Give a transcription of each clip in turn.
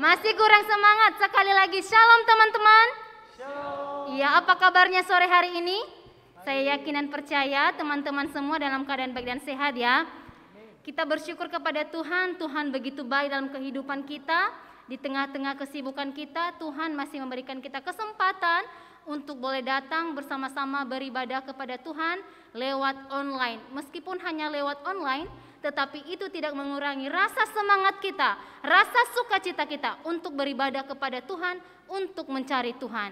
Masih kurang semangat? Sekali lagi, shalom teman-teman. Iya, apa kabarnya sore hari ini? Saya yakin dan percaya teman-teman semua dalam keadaan baik dan sehat ya. Kita bersyukur kepada Tuhan, Tuhan begitu baik dalam kehidupan kita. Di tengah-tengah kesibukan kita, Tuhan masih memberikan kita kesempatan untuk boleh datang bersama-sama beribadah kepada Tuhan lewat online. Meskipun hanya lewat online, tetapi itu tidak mengurangi rasa semangat kita, rasa sukacita kita untuk beribadah kepada Tuhan, untuk mencari Tuhan.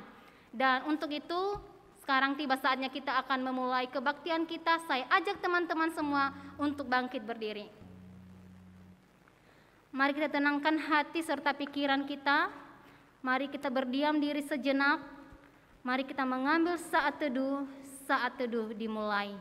Dan untuk itu, sekarang tiba saatnya kita akan memulai kebaktian kita. Saya ajak teman-teman semua untuk bangkit berdiri. Mari kita tenangkan hati serta pikiran kita. Mari kita berdiam diri sejenak. Mari kita mengambil saat teduh dimulai.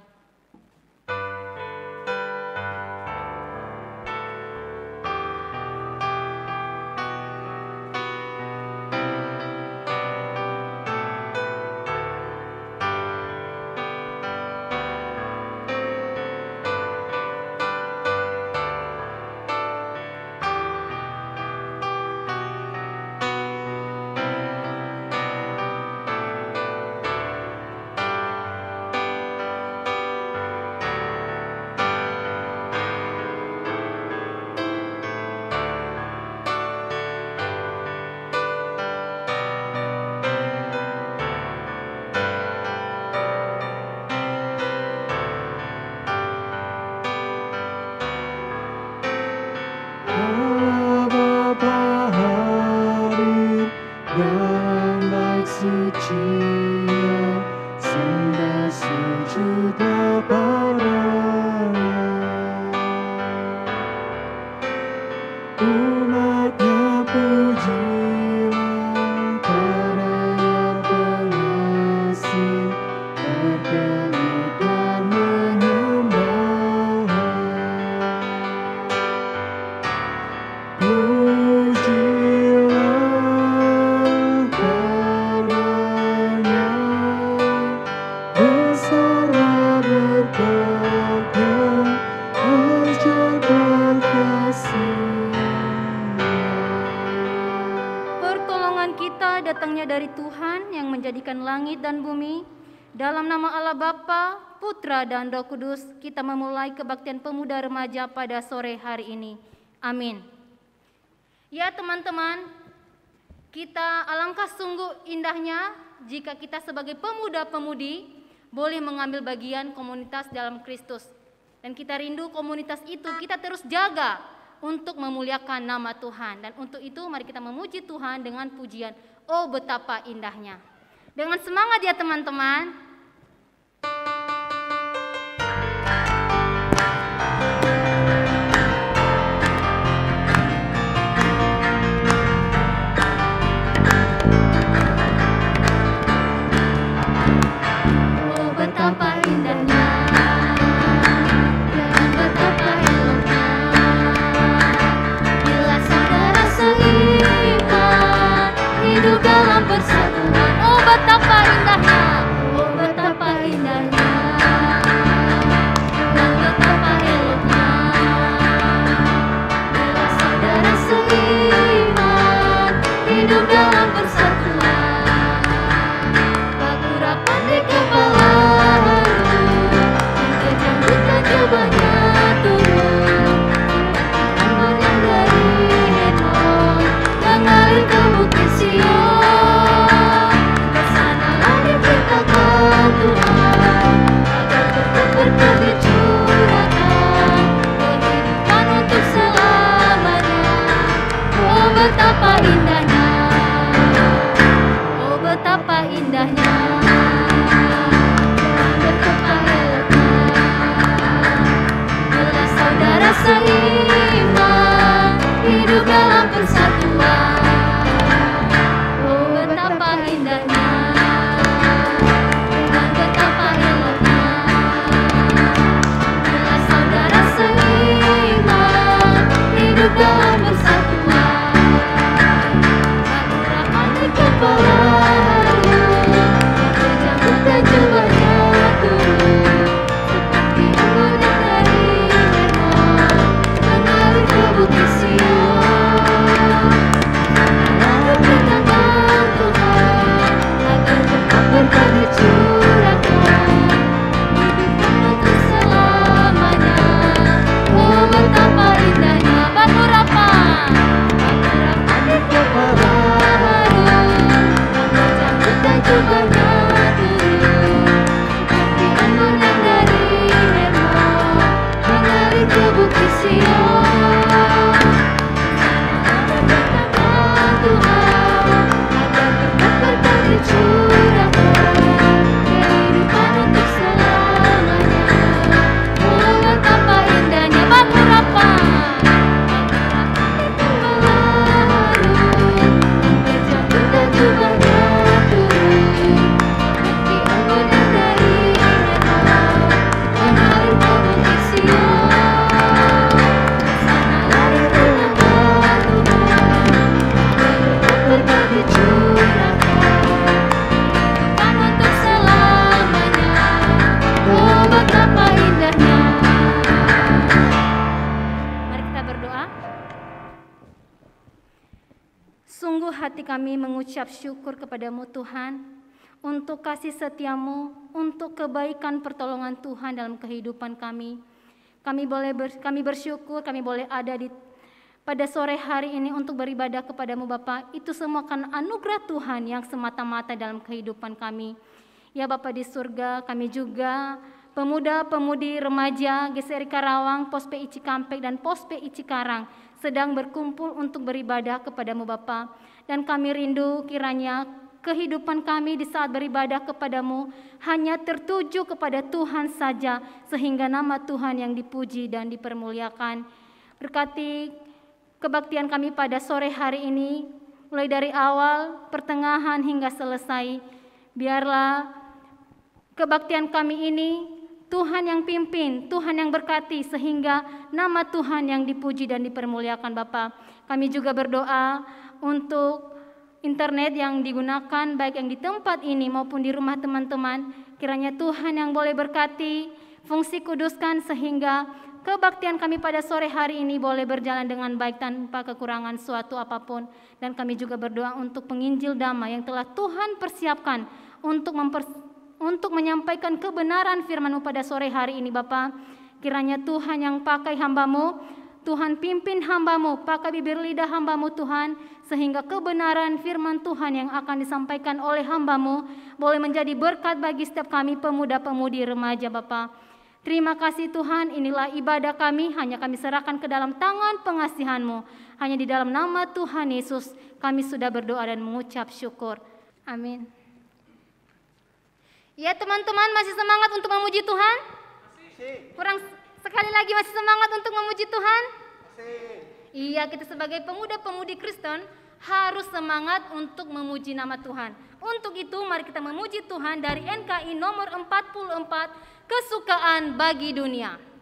Dan Roh Kudus, kita memulai kebaktian pemuda remaja pada sore hari ini. Amin. Ya teman-teman, kita alangkah sungguh indahnya jika kita sebagai pemuda-pemudi boleh mengambil bagian komunitas dalam Kristus. Dan kita rindu komunitas itu kita terus jaga untuk memuliakan nama Tuhan. Dan untuk itu mari kita memuji Tuhan dengan pujian, oh betapa indahnya. Dengan semangat ya teman-teman. Betapa indahnya dan betapa eloknya bila saudara seiman hidup dalam persatuan. Oh betapa indahnya, oh hati kami mengucap syukur kepadamu Tuhan, untuk kasih setiamu, untuk kebaikan pertolongan Tuhan dalam kehidupan kami. Kami bersyukur, kami boleh ada pada sore hari ini untuk beribadah kepadamu Bapa. Itu semua karena anugerah Tuhan yang semata-mata dalam kehidupan kami. Ya Bapa di surga, kami juga pemuda-pemudi remaja GSRI Karawang, Pos PI Cikampek dan Pos PI Cikarang sedang berkumpul untuk beribadah kepadamu Bapa. Dan kami rindu kiranya kehidupan kami di saat beribadah kepadamu hanya tertuju kepada Tuhan saja, sehingga nama Tuhan yang dipuji dan dipermuliakan. Berkati kebaktian kami pada sore hari ini, mulai dari awal, pertengahan hingga selesai. Biarlah kebaktian kami ini Tuhan yang pimpin, Tuhan yang berkati, sehingga nama Tuhan yang dipuji dan dipermuliakan Bapa. Kami juga berdoa untuk internet yang digunakan baik yang di tempat ini maupun di rumah teman-teman. Kiranya Tuhan yang boleh berkati, fungsi kuduskan, sehingga kebaktian kami pada sore hari ini boleh berjalan dengan baik tanpa kekurangan suatu apapun. Dan kami juga berdoa untuk penginjil damai yang telah Tuhan persiapkan untuk menyampaikan kebenaran firman-Mu pada sore hari ini Bapa. Kiranya Tuhan yang pakai hamba-Mu, Tuhan pimpin hamba-Mu, pakai bibir lidah hamba-Mu Tuhan, sehingga kebenaran firman Tuhan yang akan disampaikan oleh hamba-Mu boleh menjadi berkat bagi setiap kami pemuda-pemudi remaja Bapa. Terima kasih Tuhan, inilah ibadah kami, hanya kami serahkan ke dalam tangan pengasihan-Mu. Hanya di dalam nama Tuhan Yesus kami sudah berdoa dan mengucap syukur. Amin. Ya teman-teman, masih semangat untuk memuji Tuhan? Kurang sekali lagi, masih semangat untuk memuji Tuhan? Iya, kita sebagai pemuda-pemudi Kristen harus semangat untuk memuji nama Tuhan. Untuk itu mari kita memuji Tuhan dari NKI nomor 44, Kesukaan Bagi Dunia.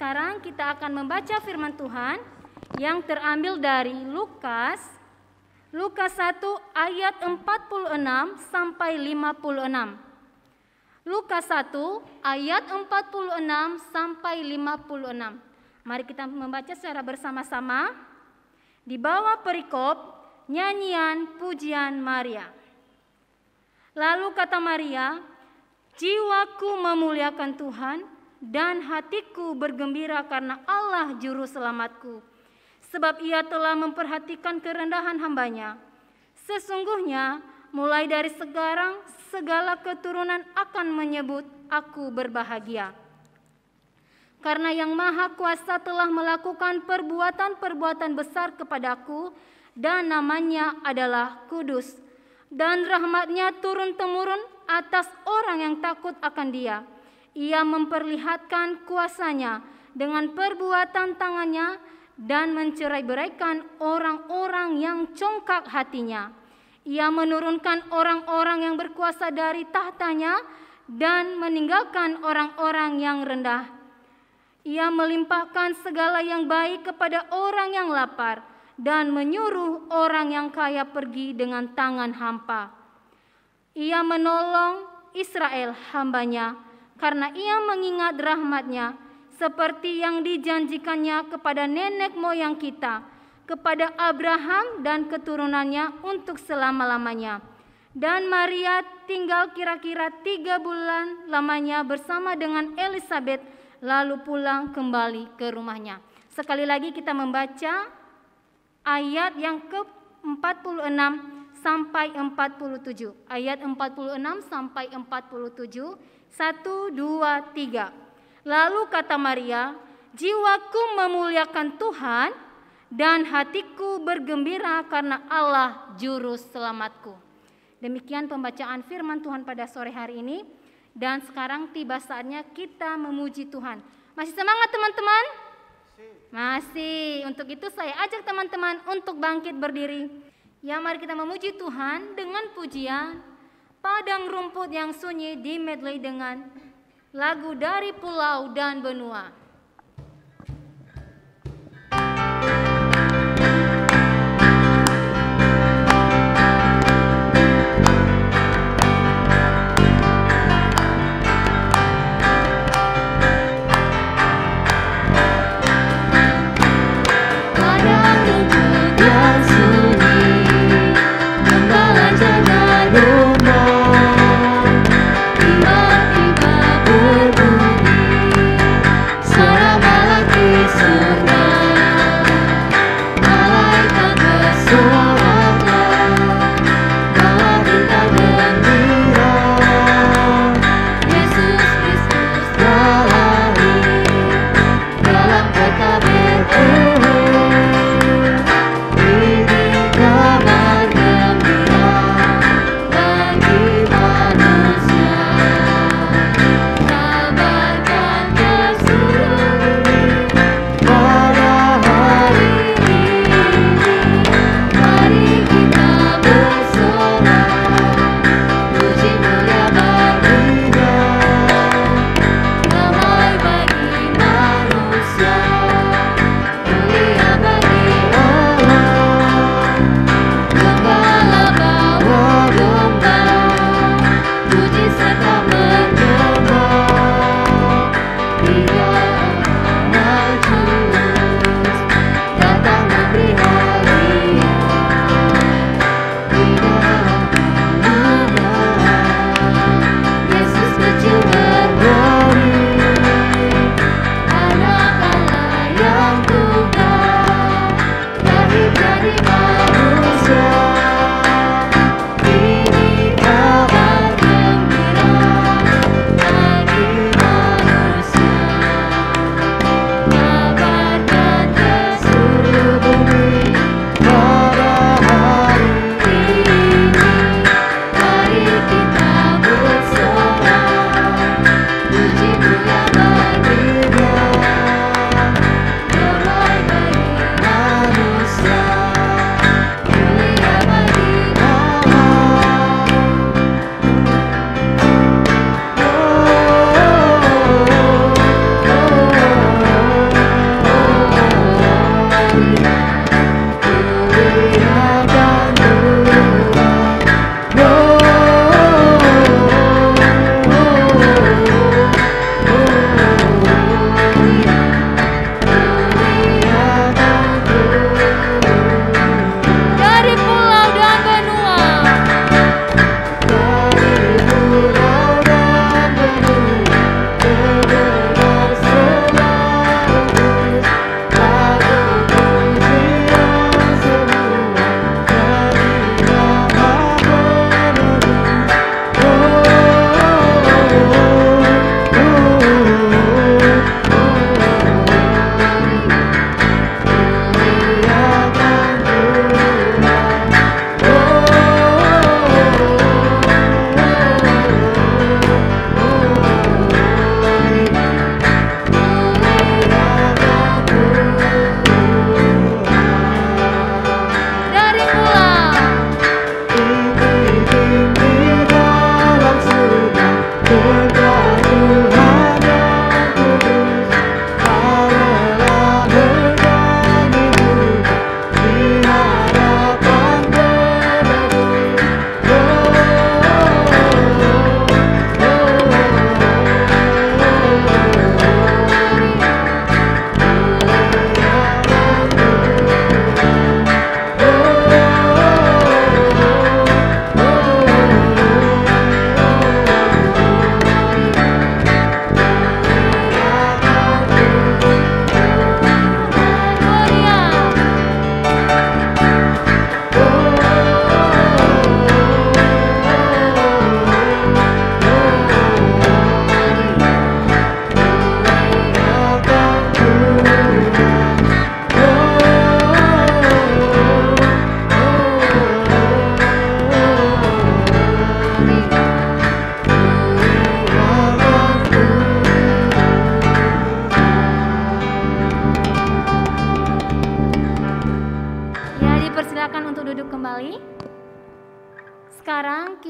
Sekarang kita akan membaca firman Tuhan yang terambil dari Lukas 1 ayat 46 sampai 56. Lukas 1 ayat 46 sampai 56. Mari kita membaca secara bersama-sama di bawah perikop nyanyian pujian Maria. Lalu kata Maria, "Jiwaku memuliakan Tuhan dan hatiku bergembira karena Allah juru selamatku. Sebab ia telah memperhatikan kerendahan hambanya. Sesungguhnya mulai dari sekarang segala keturunan akan menyebut aku berbahagia. Karena yang Maha Kuasa telah melakukan perbuatan-perbuatan besar kepadaku dan namanya adalah kudus. Dan rahmatnya turun-temurun atas orang yang takut akan dia. Ia memperlihatkan kuasanya dengan perbuatan tangannya dan mencerai-beraikan orang-orang yang congkak hatinya. Ia menurunkan orang-orang yang berkuasa dari tahtanya dan meninggalkan orang-orang yang rendah. Ia melimpahkan segala yang baik kepada orang yang lapar dan menyuruh orang yang kaya pergi dengan tangan hampa. Ia menolong Israel hambanya karena ia mengingat rahmat-Nya seperti yang dijanjikannya kepada nenek moyang kita, kepada Abraham dan keturunannya untuk selama-lamanya. Dan Maria tinggal kira-kira 3 bulan lamanya bersama dengan Elisabet, lalu pulang kembali ke rumahnya. Sekali lagi kita membaca ayat yang ke-46 sampai 47. Ayat 46 sampai 47. 1, 2, 3. Lalu kata Maria, jiwaku memuliakan Tuhan dan hatiku bergembira karena Allah juru selamatku. Demikian pembacaan firman Tuhan pada sore hari ini. Dan sekarang tiba saatnya kita memuji Tuhan. Masih semangat teman-teman? Masih. Untuk itu saya ajak teman-teman untuk bangkit berdiri. Ya, mari kita memuji Tuhan dengan pujian Padang Rumput yang Sunyi dimedley dengan lagu dari pulau dan benua. Tiba-tiba berbunyi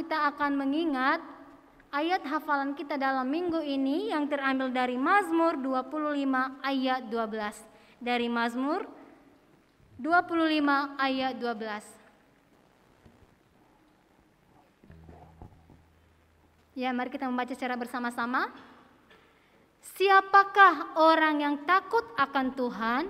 kita akan mengingat ayat hafalan kita dalam minggu ini yang terambil dari Mazmur 25 ayat 12. Dari Mazmur 25 ayat 12. Ya, mari kita membaca secara bersama-sama. Siapakah orang yang takut akan Tuhan?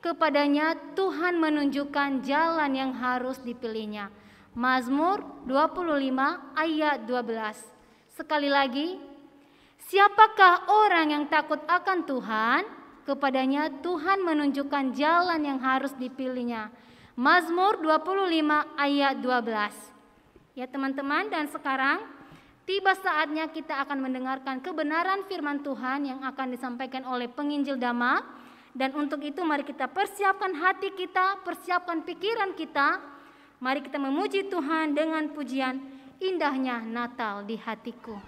Kepadanya Tuhan menunjukkan jalan yang harus dipilihnya. Mazmur 25 ayat 12. Sekali lagi, siapakah orang yang takut akan Tuhan? Kepadanya Tuhan menunjukkan jalan yang harus dipilihnya. Mazmur 25 ayat 12. Ya teman-teman, dan sekarang tiba saatnya kita akan mendengarkan kebenaran firman Tuhan yang akan disampaikan oleh penginjil Dama. Dan untuk itu mari kita persiapkan hati kita, persiapkan pikiran kita. Mari kita memuji Tuhan dengan pujian indahnya Natal di hatiku.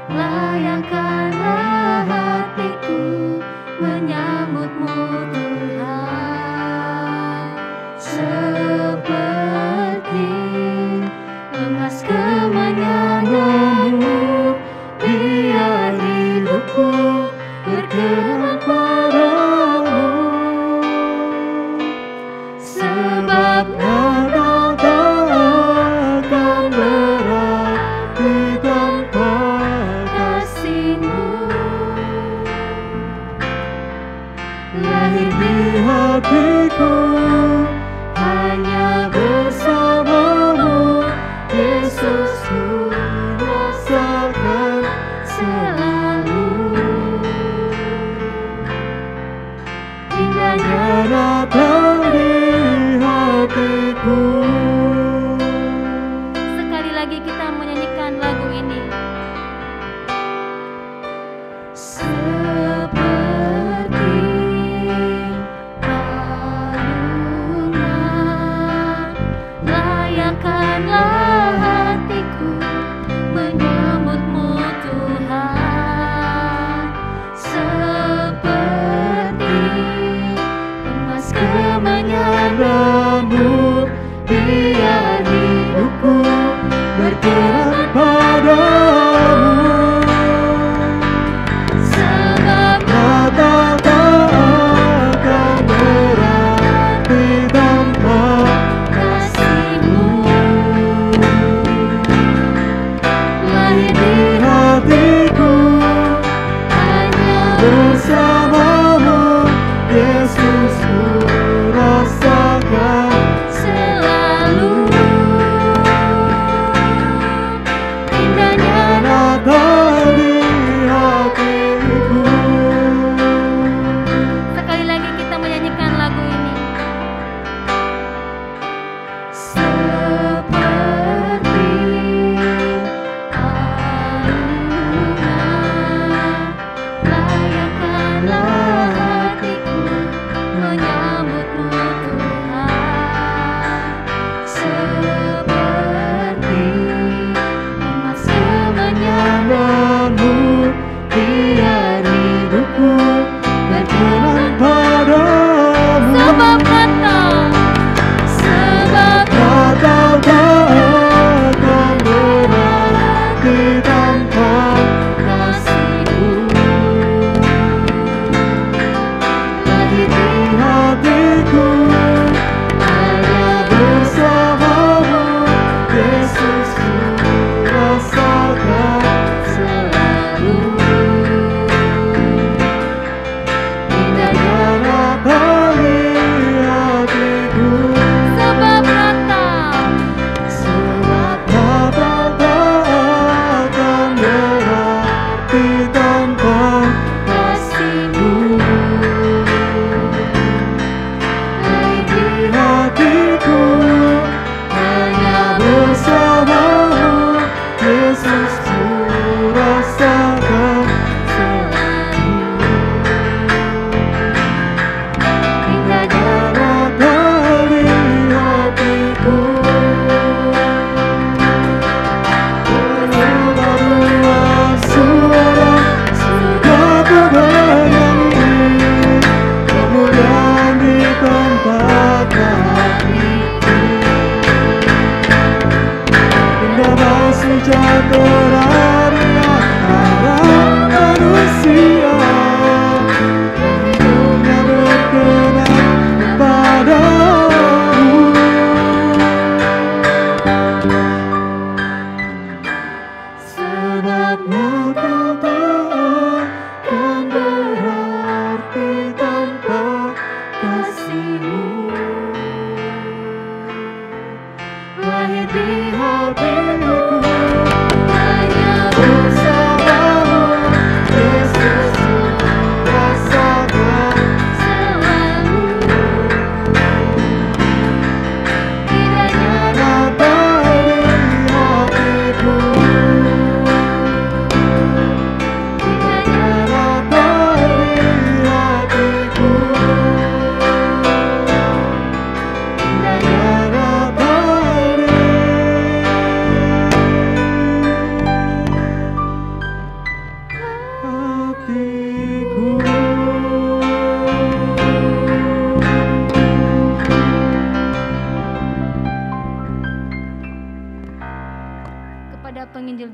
Layakkanlah hatiku menyambutmu Tuhan, seperti emas kemenyanganmu, biar hidupku berkenan padamu, sebab Natal tak akan berarti tanpa kasihmu. Lahir di hatiku hanya bersamamu, Yesus, ku rasakan selalu indahnya Natal di hatiku. Sekali lagi kita menyanyikan lagu ini. Seperti palungan, layakkanlah hatiku menyambutmu Tuhan, seperti emas kemenyanganmu, biar hidupku berkenan padamu, sebab Natal tak akan berarti tanpa kasihmu. Lahir di hatiku hanya bersamamu, Yesus, ku rasakan selalu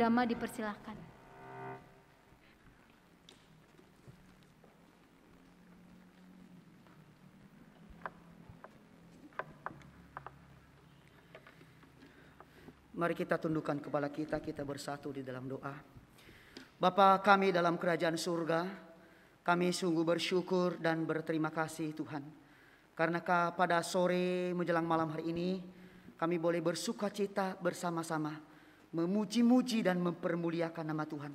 Kodama dipersilahkan. Mari kita tundukkan kepala kita bersatu di dalam doa. Bapa kami dalam kerajaan surga, kami sungguh bersyukur dan berterima kasih Tuhan. Karena pada sore menjelang malam hari ini, kami boleh bersukacita bersama-sama, memuji-muji dan mempermuliakan nama Tuhan.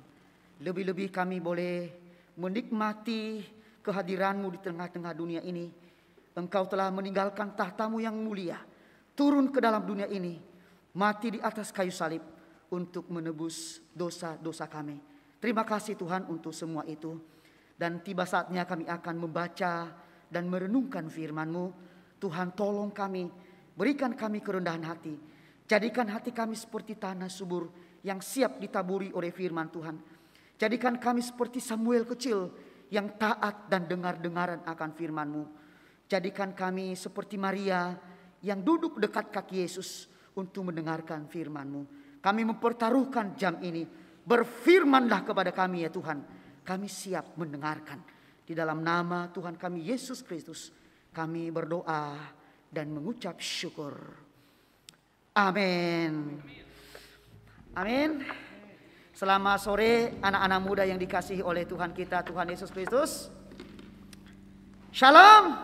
Lebih-lebih kami boleh menikmati kehadiran-Mu di tengah-tengah dunia ini. Engkau telah meninggalkan tahta-Mu yang mulia, turun ke dalam dunia ini, mati di atas kayu salib untuk menebus dosa-dosa kami. Terima kasih Tuhan untuk semua itu. Dan tiba saatnya kami akan membaca dan merenungkan firman-Mu. Tuhan tolong kami, berikan kami kerendahan hati. Jadikan hati kami seperti tanah subur yang siap ditaburi oleh firman Tuhan. Jadikan kami seperti Samuel kecil yang taat dan dengar-dengaran akan firman-Mu. Jadikan kami seperti Maria yang duduk dekat kaki Yesus untuk mendengarkan firman-Mu. Kami mempertaruhkan jam ini. Berfirmanlah kepada kami ya Tuhan. Kami siap mendengarkan. Di dalam nama Tuhan kami Yesus Kristus, kami berdoa dan mengucap syukur. Amin. Amin. Selamat sore anak-anak muda yang dikasihi oleh Tuhan kita, Tuhan Yesus Kristus. Shalom.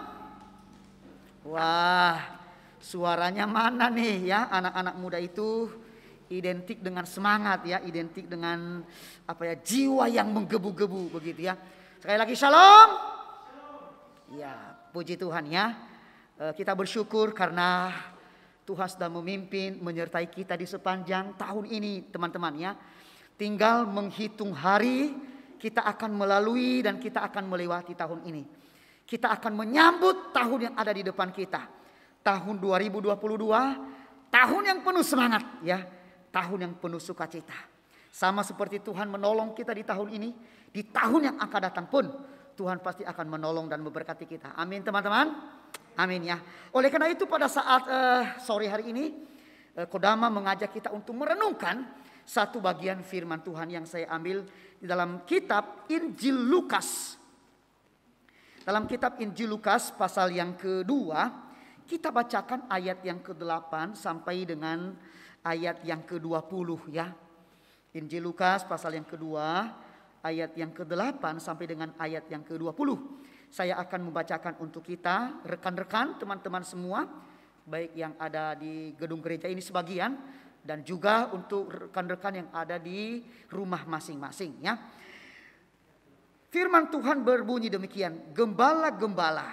Wah, suaranya mana nih ya, anak-anak muda itu identik dengan semangat ya, identik dengan jiwa yang menggebu-gebu begitu ya. Sekali lagi shalom. Ya, puji Tuhan ya. Kita bersyukur karena Tuhan sudah memimpin menyertai kita di sepanjang tahun ini teman-teman ya. Tinggal menghitung hari kita akan melalui dan kita akan melewati tahun ini. Kita akan menyambut tahun yang ada di depan kita. Tahun 2022, tahun yang penuh semangat ya. Tahun yang penuh sukacita. Sama seperti Tuhan menolong kita di tahun ini, di tahun yang akan datang pun Tuhan pasti akan menolong dan memberkati kita. Amin teman-teman. Amin ya. Oleh karena itu pada saat sore hari ini, Kodama mengajak kita untuk merenungkan satu bagian firman Tuhan yang saya ambil di dalam kitab Injil Lukas. Dalam kitab Injil Lukas pasal yang kedua, kita bacakan ayat yang ke-8 sampai dengan ayat yang ke-20 ya. Injil Lukas pasal yang kedua, ayat yang ke-8 sampai dengan ayat yang ke-20. Saya akan membacakan untuk kita, rekan-rekan, teman-teman semua, baik yang ada di gedung gereja ini sebagian, dan juga untuk rekan-rekan yang ada di rumah masing-masing ya. Firman Tuhan berbunyi demikian, gembala-gembala.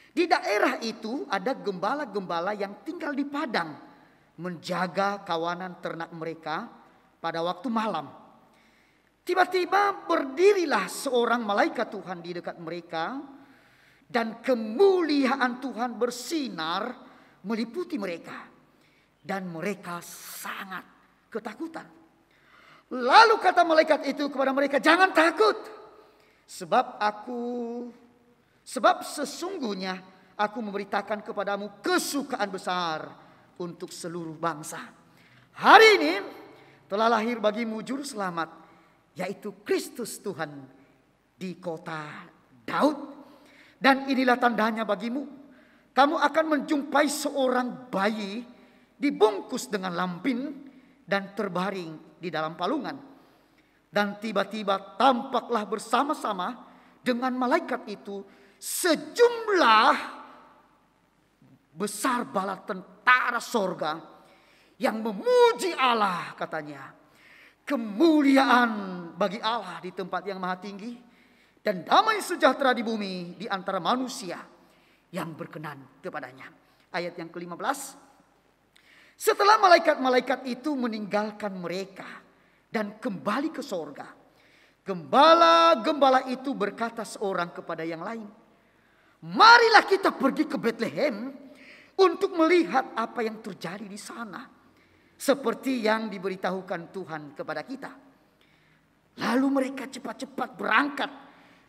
Di daerah itu ada gembala-gembala yang tinggal di padang, menjaga kawanan ternak mereka pada waktu malam. Tiba-tiba berdirilah seorang malaikat Tuhan di dekat mereka, dan kemuliaan Tuhan bersinar meliputi mereka, dan mereka sangat ketakutan. Lalu kata malaikat itu kepada mereka, jangan takut, sebab sesungguhnya aku memberitakan kepadamu kesukaan besar untuk seluruh bangsa. Hari ini telah lahir bagimu juru selamat, yaitu Kristus Tuhan di kota Daud. Dan inilah tandanya bagimu, kamu akan menjumpai seorang bayi dibungkus dengan lampin dan terbaring di dalam palungan. Dan tiba-tiba tampaklah bersama-sama dengan malaikat itu sejumlah besar bala tentara sorga yang memuji Allah, katanya. Kemuliaan bagi Allah di tempat yang maha tinggi, dan damai sejahtera di bumi di antara manusia yang berkenan kepadanya. Ayat yang ke-15. Setelah malaikat-malaikat itu meninggalkan mereka dan kembali ke sorga, gembala-gembala itu berkata seorang kepada yang lain, marilah kita pergi ke Betlehem untuk melihat apa yang terjadi di sana, seperti yang diberitahukan Tuhan kepada kita. Lalu mereka cepat-cepat berangkat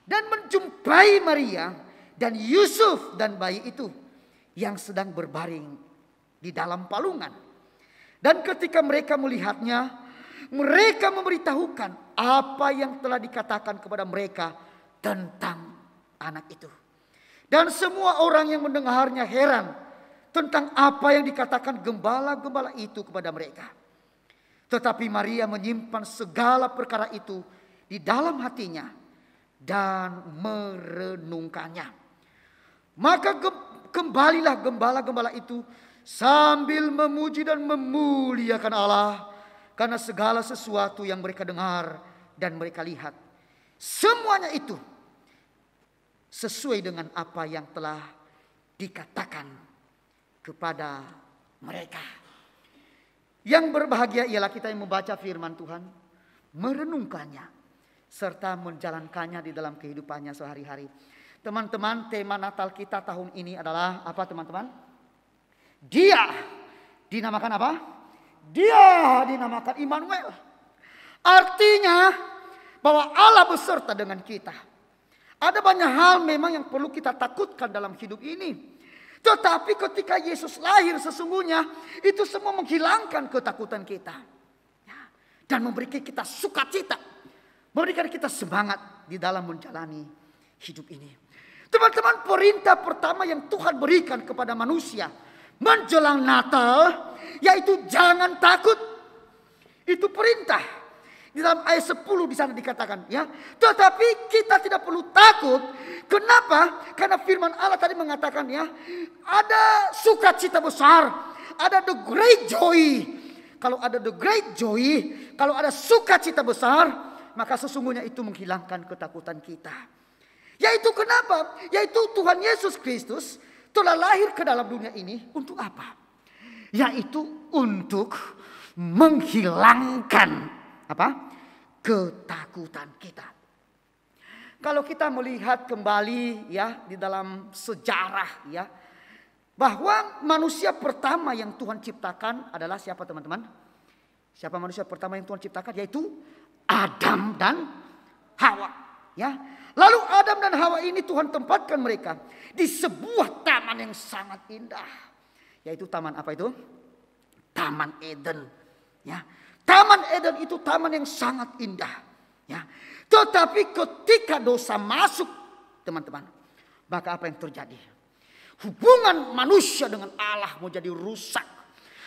dan menjumpai Maria dan Yusuf dan bayi itu yang sedang berbaring di dalam palungan. Dan ketika mereka melihatnya, mereka memberitahukan apa yang telah dikatakan kepada mereka tentang anak itu. Dan semua orang yang mendengarnya heran tentang apa yang dikatakan gembala-gembala itu kepada mereka. Tetapi Maria menyimpan segala perkara itu di dalam hatinya dan merenungkannya. Maka kembalilah gembala-gembala itu sambil memuji dan memuliakan Allah karena segala sesuatu yang mereka dengar dan mereka lihat. Semuanya itu sesuai dengan apa yang telah dikatakan kepada mereka. Yang berbahagia ialah kita yang membaca firman Tuhan, merenungkannya, serta menjalankannya di dalam kehidupannya sehari-hari. Teman-teman, tema Natal kita tahun ini adalah apa teman-teman? Dia dinamakan apa? Dia dinamakan Immanuel. Artinya bahwa Allah beserta dengan kita. Ada banyak hal memang yang perlu kita takutkan dalam hidup ini. Tetapi ketika Yesus lahir sesungguhnya itu semua menghilangkan ketakutan kita. Dan memberikan kita sukacita. Memberikan kita semangat di dalam menjalani hidup ini. Teman-teman, perintah pertama yang Tuhan berikan kepada manusia menjelang Natal yaitu jangan takut. Itu perintah. Di dalam ayat 10 di sana dikatakan ya. Tetapi kita tidak perlu takut. Kenapa? Karena firman Allah tadi mengatakan ya, ada sukacita besar, ada the great joy. Kalau ada the great joy, kalau ada sukacita besar, maka sesungguhnya itu menghilangkan ketakutan kita. Yaitu kenapa? Yaitu Tuhan Yesus Kristus telah lahir ke dalam dunia ini untuk apa? Yaitu untuk menghilangkan apa? Ketakutan kita. Kalau kita melihat kembali ya di dalam sejarah ya, bahwa manusia pertama yang Tuhan ciptakan adalah siapa teman-teman? Siapa manusia pertama yang Tuhan ciptakan? Yaitu Adam dan Hawa ya. Lalu Adam dan Hawa ini Tuhan tempatkan mereka di sebuah taman yang sangat indah. Yaitu taman apa itu? Taman Eden. Ya. Taman Eden itu taman yang sangat indah. Ya. Tetapi ketika dosa masuk teman-teman, maka apa yang terjadi? Hubungan manusia dengan Allah menjadi rusak.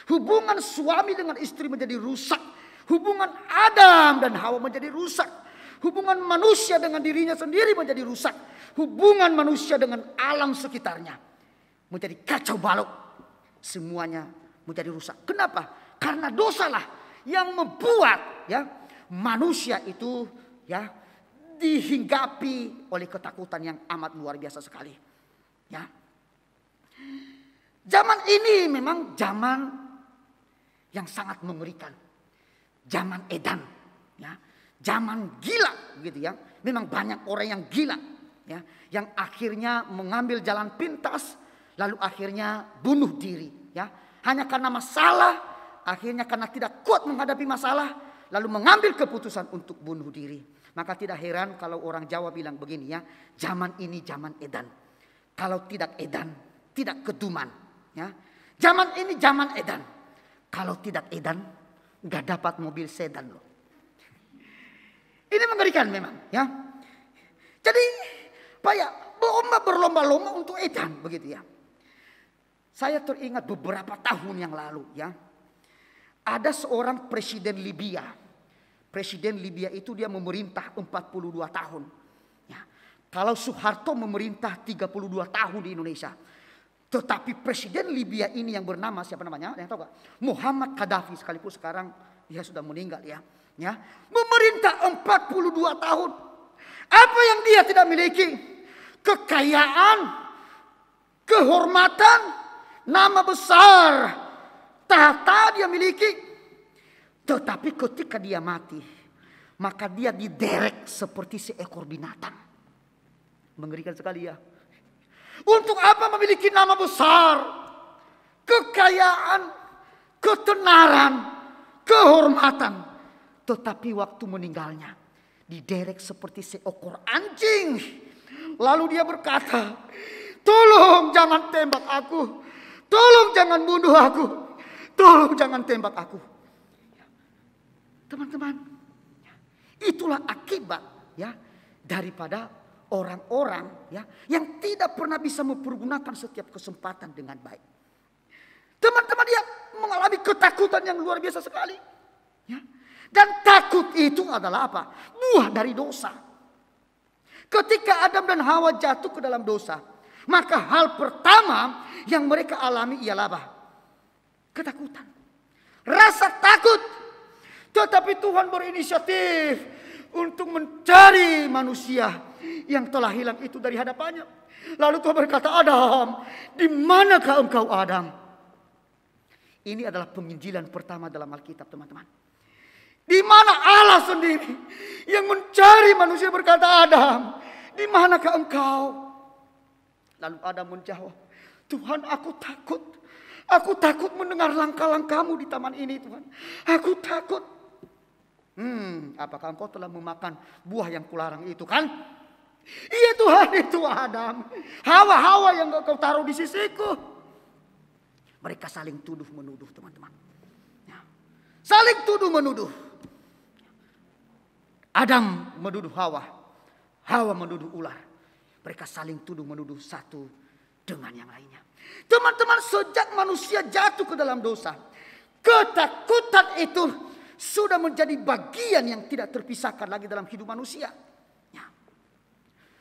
Hubungan suami dengan istri menjadi rusak. Hubungan Adam dan Hawa menjadi rusak. Hubungan manusia dengan dirinya sendiri menjadi rusak. Hubungan manusia dengan alam sekitarnya menjadi kacau balau. Semuanya menjadi rusak. Kenapa? Karena dosalah yang membuat ya manusia itu ya dihinggapi oleh ketakutan yang amat luar biasa sekali. Ya. Zaman ini memang zaman yang sangat mengerikan. Zaman edan, ya. Zaman gila gitu ya. Memang banyak orang yang gila ya, yang akhirnya mengambil jalan pintas lalu akhirnya bunuh diri ya. Hanya karena masalah, akhirnya karena tidak kuat menghadapi masalah lalu mengambil keputusan untuk bunuh diri. Maka tidak heran kalau orang Jawa bilang begini ya, zaman ini zaman edan. Kalau tidak edan, tidak keduman ya. Zaman ini zaman edan. Kalau tidak edan, nggak dapat mobil sedan loh. Ini mengerikan memang ya. Jadi berlomba-lomba untuk edan begitu ya. Saya teringat beberapa tahun yang lalu ya. Ada seorang presiden Libya. Presiden Libya itu dia memerintah 42 tahun. Ya. Kalau Soeharto memerintah 32 tahun di Indonesia. Tetapi presiden Libya ini yang bernama siapa namanya? Yang tahu gak? Muhammad Gaddafi, sekalipun sekarang dia sudah meninggal ya. Ya, memerintah 42 tahun. Apa yang dia tidak miliki? Kekayaan, kehormatan, nama besar, tahta dia miliki. Tetapi ketika dia mati, maka dia diderek seperti seekor binatang. Mengerikan sekali ya. Untuk apa memiliki nama besar, kekayaan, ketenaran, kehormatan. Tetapi waktu meninggalnya diderek seperti seekor anjing. Lalu dia berkata, tolong jangan tembak aku. Tolong jangan bunuh aku. Tolong jangan tembak aku. Teman-teman, itulah akibat ya daripada orang-orang ya yang tidak pernah bisa mempergunakan setiap kesempatan dengan baik. Teman-teman, dia mengalami ketakutan yang luar biasa sekali. Ya. Dan takut itu adalah apa? Buah dari dosa. Ketika Adam dan Hawa jatuh ke dalam dosa, maka hal pertama yang mereka alami ialah apa? Ketakutan. Rasa takut. Tetapi Tuhan berinisiatif untuk mencari manusia yang telah hilang itu dari hadapannya. Lalu Tuhan berkata, Adam, di manakah engkau, Adam? Ini adalah penginjilan pertama dalam Alkitab, teman-teman. Di mana Allah sendiri yang mencari manusia berkata, Adam, di manakah engkau? Lalu Adam menjawab, Tuhan, aku takut. Aku takut mendengar langkah-langkahmu di taman ini, Tuhan. Aku takut. Apakah engkau telah memakan buah yang kularang itu, kan? Iya Tuhan, itu Adam. Hawa-hawa yang kau taruh di sisiku. Mereka saling tuduh menuduh, teman-teman. Ya. Saling tuduh menuduh. Adam menuduh Hawa. Hawa menuduh ular. Mereka saling tuduh menuduh satu dengan yang lainnya. Teman-teman, sejak manusia jatuh ke dalam dosa, ketakutan itu sudah menjadi bagian yang tidak terpisahkan lagi dalam hidup manusia. Ya.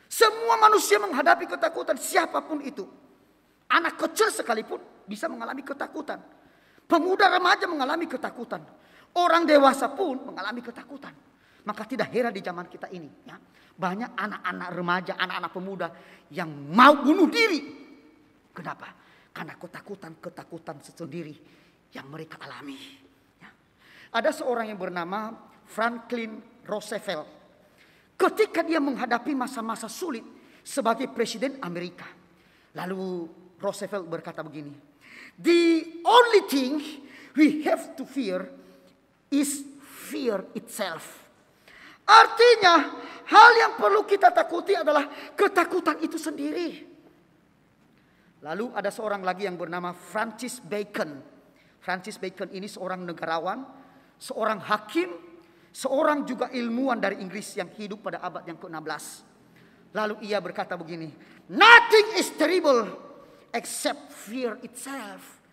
Semua manusia menghadapi ketakutan, siapapun itu. Anak kecil sekalipun bisa mengalami ketakutan. Pemuda remaja mengalami ketakutan. Orang dewasa pun mengalami ketakutan. Maka tidak heran di zaman kita ini, ya, banyak anak-anak remaja, anak-anak pemuda yang mau bunuh diri. Kenapa? Karena ketakutan sendiri yang mereka alami. Ya. Ada seorang yang bernama Franklin Roosevelt. Ketika dia menghadapi masa-masa sulit sebagai presiden Amerika, lalu Roosevelt berkata begini, "The only thing we have to fear is fear itself." Artinya, hal yang perlu kita takuti adalah ketakutan itu sendiri. Lalu ada seorang lagi yang bernama Francis Bacon. Francis Bacon ini seorang negarawan, seorang hakim, seorang juga ilmuwan dari Inggris yang hidup pada abad yang ke-16. Lalu ia berkata begini, "Nothing is terrible except fear itself."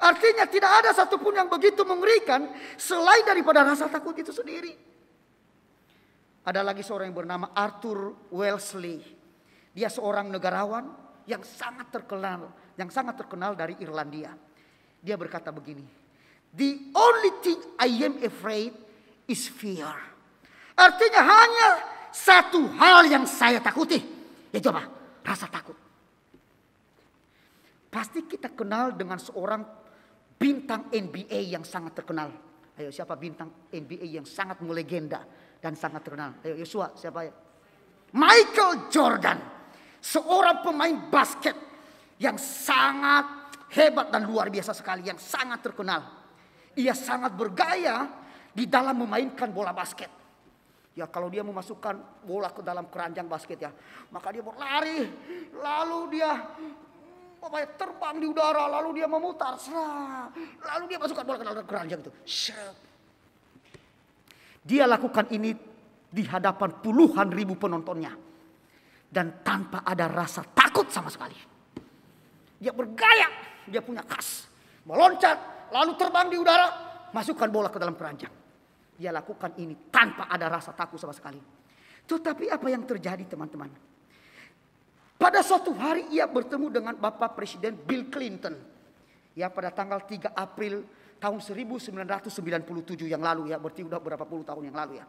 Artinya tidak ada satupun yang begitu mengerikan selain daripada rasa takut itu sendiri. Ada lagi seorang yang bernama Arthur Wellesley. Dia seorang negarawan yang sangat terkenal dari Irlandia. Dia berkata begini, "The only thing I am afraid is fear." Artinya hanya satu hal yang saya takuti, yaitu apa? Rasa takut. Pasti kita kenal dengan seorang bintang NBA yang sangat terkenal. Ayo, siapa bintang NBA yang sangat melegenda dan sangat terkenal? Ayo Yosua, siapa ya? Michael Jordan. Seorang pemain basket yang sangat hebat dan luar biasa sekali, yang sangat terkenal. Ia sangat bergaya di dalam memainkan bola basket. Ya, kalau dia memasukkan bola ke dalam keranjang basket ya, maka dia berlari, lalu dia terbang di udara, lalu dia memutar, lalu dia masukkan bola ke dalam keranjang itu. Dia lakukan ini di hadapan puluhan ribu penontonnya. Dan tanpa ada rasa takut sama sekali. Dia bergaya, dia punya khas. Meloncat, lalu terbang di udara, masukkan bola ke dalam keranjang. Dia lakukan ini tanpa ada rasa takut sama sekali. Tetapi apa yang terjadi, teman-teman? Pada suatu hari ia bertemu dengan Bapak Presiden Bill Clinton. Ya, pada tanggal 3 April tahun 1997 yang lalu ya, berarti udah berapa puluh tahun yang lalu ya.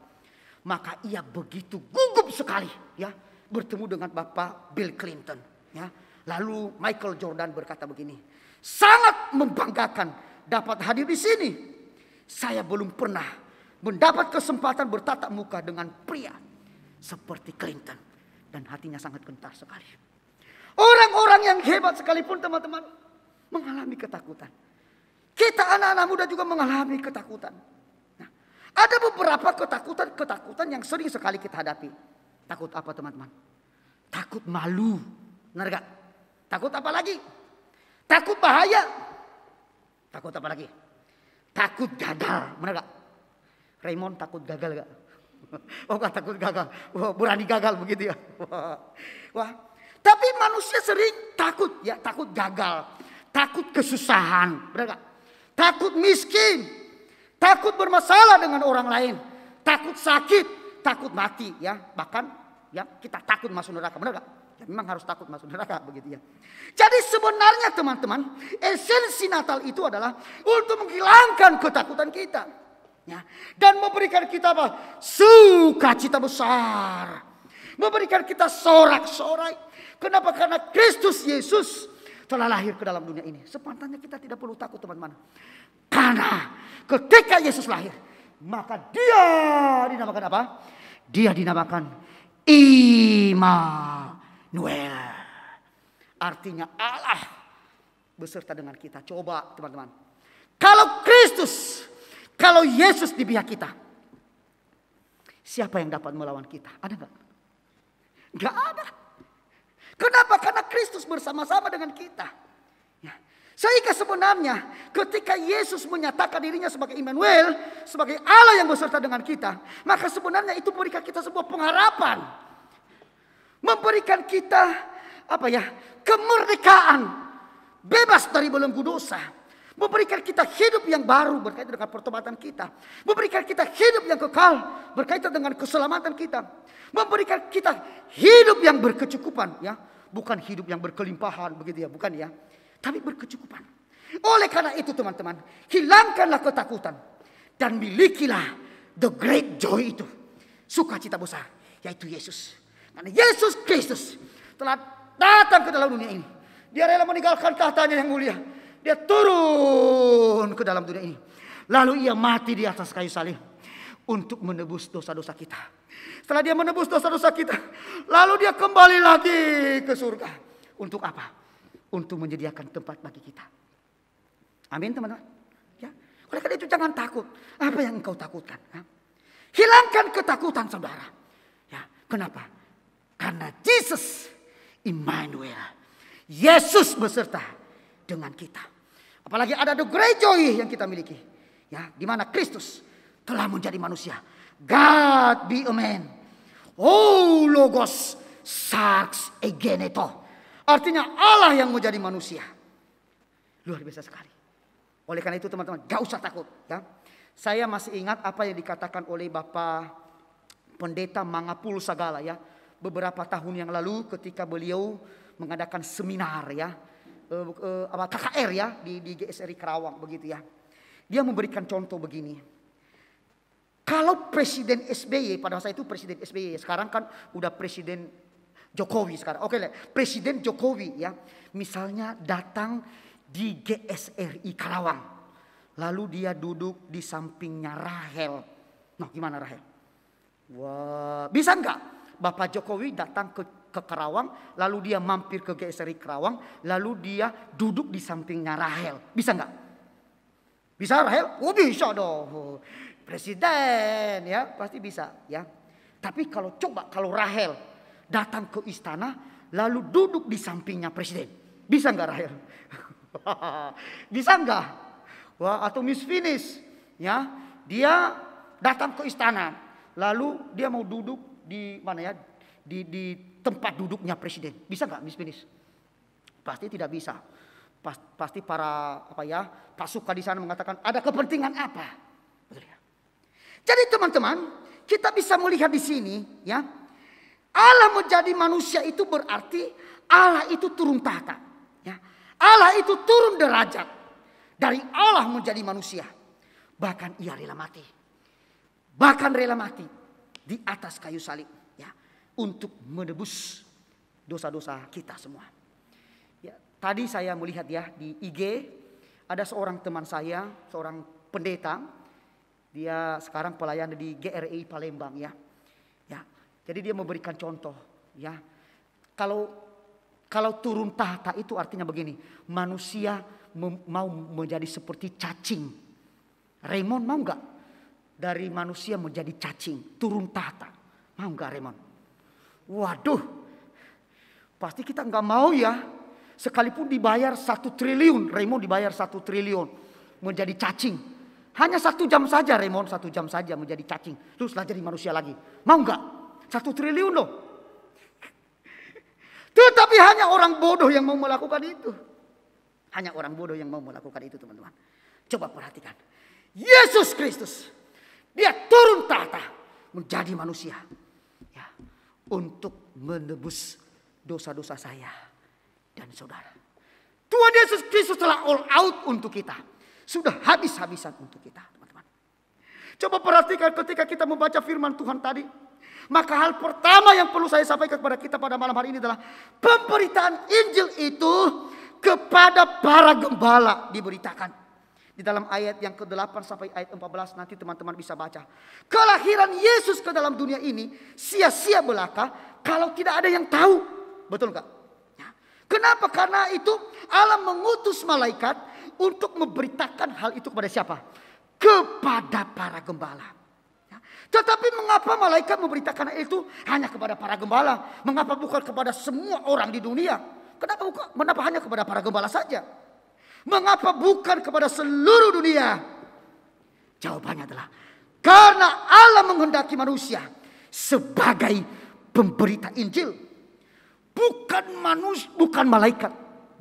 Maka ia begitu gugup sekali ya bertemu dengan Bapak Bill Clinton ya. Lalu Michael Jordan berkata begini, "Sangat membanggakan dapat hadir di sini. Saya belum pernah mendapat kesempatan bertatap muka dengan pria seperti Clinton." Dan hatinya sangat gentar sekali. Orang-orang yang hebat sekalipun, teman-teman, mengalami ketakutan. Kita anak-anak muda juga mengalami ketakutan. Nah, ada beberapa ketakutan yang sering sekali kita hadapi. Takut apa, teman-teman? Takut malu. Benar gak? Takut apa lagi? Takut bahaya. Takut apa lagi? Takut gagal. Benar gak? Raymond takut gagal gak? Oh gak takut gagal, wah, berani gagal begitu ya. Wah. Tapi manusia sering takut ya, takut gagal, takut kesusahan, benar gak? Takut miskin, takut bermasalah dengan orang lain, takut sakit, takut mati ya. Bahkan ya kita takut masuk neraka, benar gak? Ya, memang harus takut masuk neraka begitu ya. Jadi sebenarnya teman-teman, esensi Natal itu adalah untuk menghilangkan ketakutan kita. Ya, dan memberikan kita apa? Sukacita besar. Memberikan kita sorak-sorai. Kenapa? Karena Kristus Yesus telah lahir ke dalam dunia ini. Sepantasnya kita tidak perlu takut teman-teman. Karena ketika Yesus lahir, maka dia dinamakan apa? Dia dinamakan Immanuel. Artinya Allah beserta dengan kita. Coba teman-teman. Kalau Kristus, kalau Yesus di pihak kita, siapa yang dapat melawan kita? Ada nggak? Nggak ada. Kenapa? Karena Kristus bersama-sama dengan kita. Ya. Sehingga sebenarnya ketika Yesus menyatakan dirinya sebagai Immanuel, sebagai Allah yang beserta dengan kita, maka sebenarnya itu memberikan kita sebuah pengharapan, memberikan kita apa ya, kemerdekaan, bebas dari belenggu dosa, memberikan kita hidup yang baru berkaitan dengan pertobatan kita, memberikan kita hidup yang kekal berkaitan dengan keselamatan kita, memberikan kita hidup yang berkecukupan ya, bukan hidup yang berkelimpahan begitu ya, bukan ya, tapi berkecukupan. Oleh karena itu teman-teman, hilangkanlah ketakutan dan milikilah the great joy itu, sukacita besar, yaitu Yesus. Karena Yesus Kristus telah datang ke dalam dunia ini. Dia rela meninggalkan tahtanya yang mulia. Dia turun ke dalam dunia ini. Lalu ia mati di atas kayu salib untuk menebus dosa-dosa kita. Setelah dia menebus dosa-dosa kita, lalu dia kembali lagi ke surga. Untuk apa? Untuk menyediakan tempat bagi kita. Amin teman-teman. Ya. Oleh karena itu jangan takut. Apa yang engkau takutkan? Ya. Hilangkan ketakutan saudara. Ya. Kenapa? Karena Jesus Immanuel, Yesus beserta dengan kita. Apalagi ada the great joy yang kita miliki, ya, di mana Kristus telah menjadi manusia. God be a man. Oh logos sarx egeneto. Artinya Allah yang menjadi manusia. Luar biasa sekali. Oleh karena itu teman-teman, gak usah takut. Ya. Saya masih ingat apa yang dikatakan oleh Bapak Pendeta Mangapul Sagala ya, beberapa tahun yang lalu ketika beliau mengadakan seminar ya, KKR ya di GSRI Karawang begitu ya. Dia memberikan contoh begini. Kalau Presiden SBY, pada masa itu Presiden SBY, sekarang kan udah Presiden Jokowi sekarang. Oke, Presiden Jokowi ya, misalnya datang di GSRI Karawang, lalu dia duduk di sampingnya Rahel. Nah, gimana Rahel? Wah, bisa nggak Bapak Jokowi datang ke Karawang, lalu dia mampir ke GSRI Karawang, lalu dia duduk di sampingnya Rahel? Bisa nggak? Bisa Rahel? Oh bisa dong. Presiden ya pasti bisa ya. Tapi kalau Rahel datang ke istana, lalu duduk di sampingnya presiden, bisa nggak Rahel? Bisa nggak? Wah, atau Miss Finis ya, dia datang ke istana, lalu dia mau duduk di mana ya? Di tempat duduknya presiden. Bisa nggak Miss Finis? Pasti tidak bisa. Pasti para pasukan di sana mengatakan ada kepentingan apa? Betul ya? Jadi teman-teman, kita bisa melihat di sini ya, Allah menjadi manusia itu berarti Allah itu turun tahta. Ya. Allah itu turun derajat dari Allah menjadi manusia. Bahkan ia rela mati. Bahkan rela mati di atas kayu salib ya, untuk menebus dosa-dosa kita semua. Ya, tadi saya melihat ya di IG ada seorang teman saya, seorang pendeta. Dia sekarang pelayan di GRI Palembang ya. Ya, jadi dia memberikan contoh ya. Kalau turun tahta itu artinya begini, manusia mau menjadi seperti cacing. Raymond mau nggak dari manusia menjadi cacing, turun tahta? Mau nggak Raymond? Waduh, pasti kita nggak mau ya. Sekalipun dibayar 1 triliun, Raymond dibayar 1 triliun menjadi cacing. Hanya 1 jam saja Raymond, 1 jam saja menjadi cacing. Teruslah jadi manusia lagi. Mau nggak? 1 triliun loh. Tetapi hanya orang bodoh yang mau melakukan itu. Hanya orang bodoh yang mau melakukan itu teman-teman. Coba perhatikan. Yesus Kristus. Dia turun tahta menjadi manusia. Ya, untuk menebus dosa-dosa saya dan saudara. Tuhan Yesus Kristus telah all out untuk kita. Sudah habis-habisan untuk kita teman-teman. Coba perhatikan ketika kita membaca firman Tuhan tadi. Maka hal pertama yang perlu saya sampaikan kepada kita pada malam hari ini adalah pemberitaan Injil itu kepada para gembala diberitakan. Di dalam ayat yang ke-8 sampai ayat 14 nanti teman-teman bisa baca. Kelahiran Yesus ke dalam dunia ini sia-sia belaka kalau tidak ada yang tahu. Betul enggak? Ya. Kenapa? Karena itu Allah mengutus malaikat untuk memberitakan hal itu kepada siapa? Kepada para gembala. Tetapi mengapa malaikat memberitakan itu hanya kepada para gembala? Mengapa bukan kepada semua orang di dunia? Kenapa hanya kepada para gembala saja? Mengapa bukan kepada seluruh dunia? Jawabannya adalah karena Allah menghendaki manusia sebagai pemberita Injil. Bukan malaikat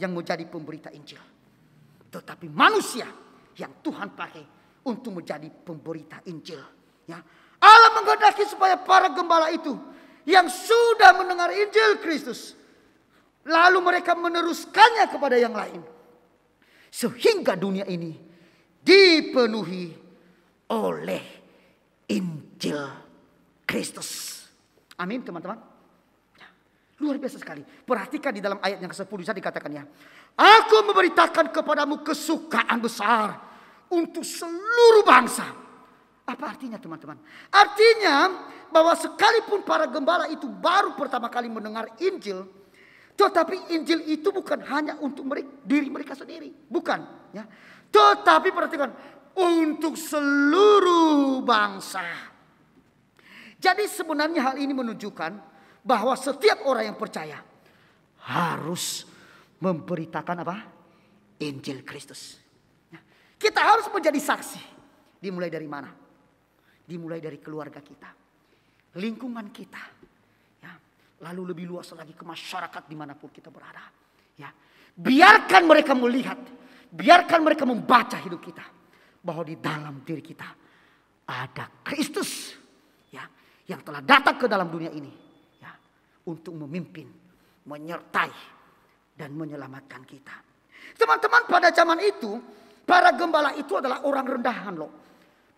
yang menjadi pemberita Injil. Tetapi manusia yang Tuhan pakai untuk menjadi pemberita Injil. Ya. Allah menghendaki supaya para gembala itu yang sudah mendengar Injil Kristus, lalu mereka meneruskannya kepada yang lain. Sehingga dunia ini dipenuhi oleh Injil Kristus. Amin teman-teman. Luar biasa sekali. Perhatikan di dalam ayat yang ke-10 bisa dikatakannya. Aku memberitakan kepadamu kesukaan besar untuk seluruh bangsa. Apa artinya teman-teman? Artinya bahwa sekalipun para gembala itu baru pertama kali mendengar Injil, tetapi Injil itu bukan hanya untuk diri mereka sendiri. Bukan. Ya. Tetapi perhatikan, untuk seluruh bangsa. Jadi sebenarnya hal ini menunjukkan bahwa setiap orang yang percaya harus memberitakan apa? Injil Kristus. Ya. Kita harus menjadi saksi. Dimulai dari mana? Dimulai dari keluarga kita, lingkungan kita, ya. Lalu lebih luas lagi ke masyarakat dimanapun kita berada. Ya. Biarkan mereka melihat, biarkan mereka membaca hidup kita, bahwa di dalam diri kita ada Kristus, ya, yang telah datang ke dalam dunia ini, ya, untuk memimpin, menyertai, dan menyelamatkan kita. Teman-teman, pada zaman itu, para gembala itu adalah orang rendahan loh.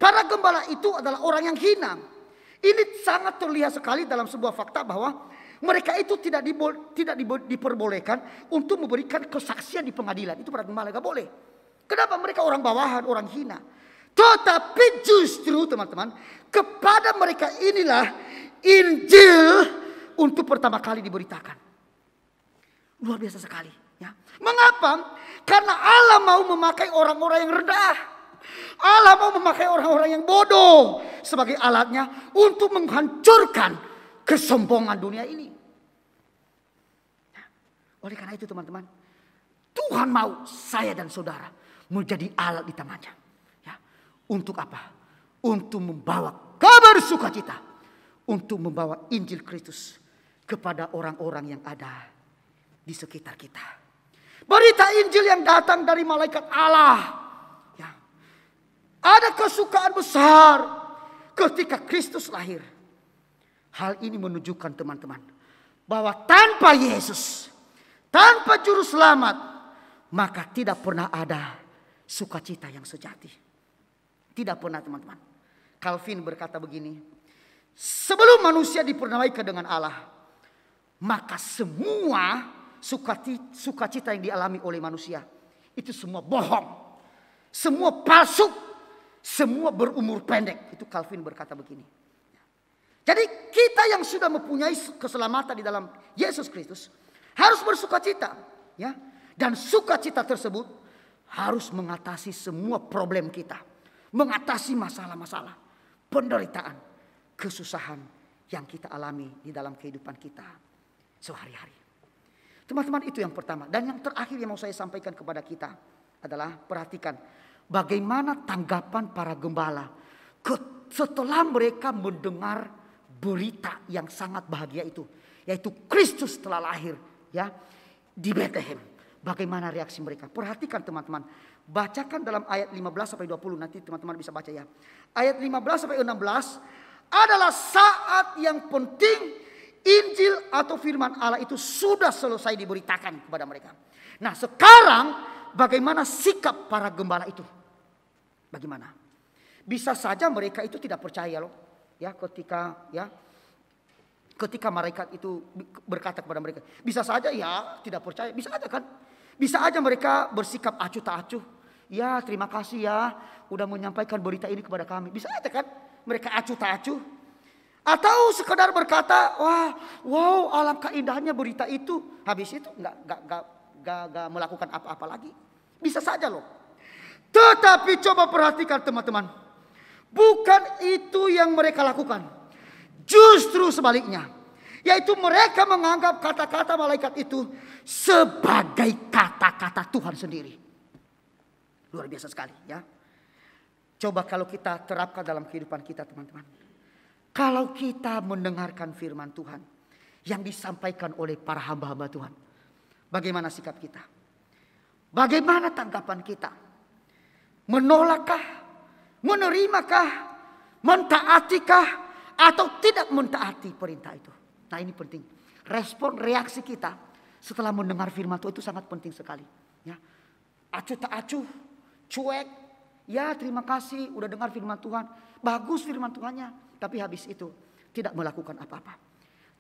Para gembala itu adalah orang yang hina. Ini sangat terlihat sekali dalam sebuah fakta bahwa mereka itu tidak diperbolehkan untuk memberikan kesaksian di pengadilan. Itu para gembala gak boleh. Kenapa? Mereka orang bawahan, orang hina. Tetapi justru teman-teman, kepada mereka inilah Injil untuk pertama kali diberitakan. Luar biasa sekali. Ya. Mengapa? Karena Allah mau memakai orang-orang yang rendah. Allah mau memakai orang-orang yang bodoh sebagai alatnya untuk menghancurkan kesombongan dunia ini. Nah, oleh karena itu teman-teman, Tuhan mau saya dan saudara menjadi alat di tangannya. Ya, untuk apa? Untuk membawa kabar sukacita, untuk membawa Injil Kristus kepada orang-orang yang ada di sekitar kita. Berita Injil yang datang dari malaikat Allah. Ada kesukaan besar ketika Kristus lahir. Hal ini menunjukkan teman-teman bahwa tanpa Yesus, tanpa juru selamat, maka tidak pernah ada sukacita yang sejati. Tidak pernah teman-teman. Calvin berkata begini, sebelum manusia dipernamaikan dengan Allah, maka semua sukacita yang dialami oleh manusia itu semua bohong, semua palsu. Semua berumur pendek. Itu Calvin berkata begini. Jadi kita yang sudah mempunyai keselamatan di dalam Yesus Kristus harus bersukacita, ya. Dan sukacita tersebut harus mengatasi semua problem kita, mengatasi masalah-masalah, penderitaan, kesusahan yang kita alami di dalam kehidupan kita sehari-hari. Teman-teman, itu yang pertama. Dan yang terakhir yang mau saya sampaikan kepada kita adalah perhatikan bagaimana tanggapan para gembala setelah mereka mendengar berita yang sangat bahagia itu, yaitu Kristus telah lahir ya di Bethlehem. Bagaimana reaksi mereka? Perhatikan teman-teman. Bacakan dalam ayat 15 sampai 20, nanti teman-teman bisa baca ya. Ayat 15 sampai 16 adalah saat yang penting Injil atau firman Allah itu sudah selesai diberitakan kepada mereka. Nah, sekarang bagaimana sikap para gembala itu? Bagaimana? Bisa saja mereka itu tidak percaya loh. Ya, ketika malaikat itu berkata kepada mereka, bisa saja ya tidak percaya, bisa aja kan? Bisa aja mereka bersikap acuh tak acuh. Ya, terima kasih ya udah menyampaikan berita ini kepada kami. Bisa aja kan mereka acuh tak acuh. Atau sekedar berkata, wow, alangkah indahnya berita itu. Habis itu nggak melakukan apa-apa lagi. Bisa saja loh. Tetapi coba perhatikan teman-teman. Bukan itu yang mereka lakukan. Justru sebaliknya. Yaitu mereka menganggap kata-kata malaikat itu sebagai kata-kata Tuhan sendiri. Luar biasa sekali ya. Coba kalau kita terapkan dalam kehidupan kita teman-teman. Kalau kita mendengarkan firman Tuhan yang disampaikan oleh para hamba-hamba Tuhan. Bagaimana sikap kita? Bagaimana tanggapan kita? Menolakkah? Menerimakah? Mentaatikah? Atau tidak mentaati perintah itu? Nah, ini penting. Respon reaksi kita setelah mendengar firman Tuhan itu sangat penting sekali. Ya. Acuh tak acuh, cuek. Ya, terima kasih udah dengar firman Tuhan. Bagus firman Tuhannya. Tapi habis itu tidak melakukan apa-apa.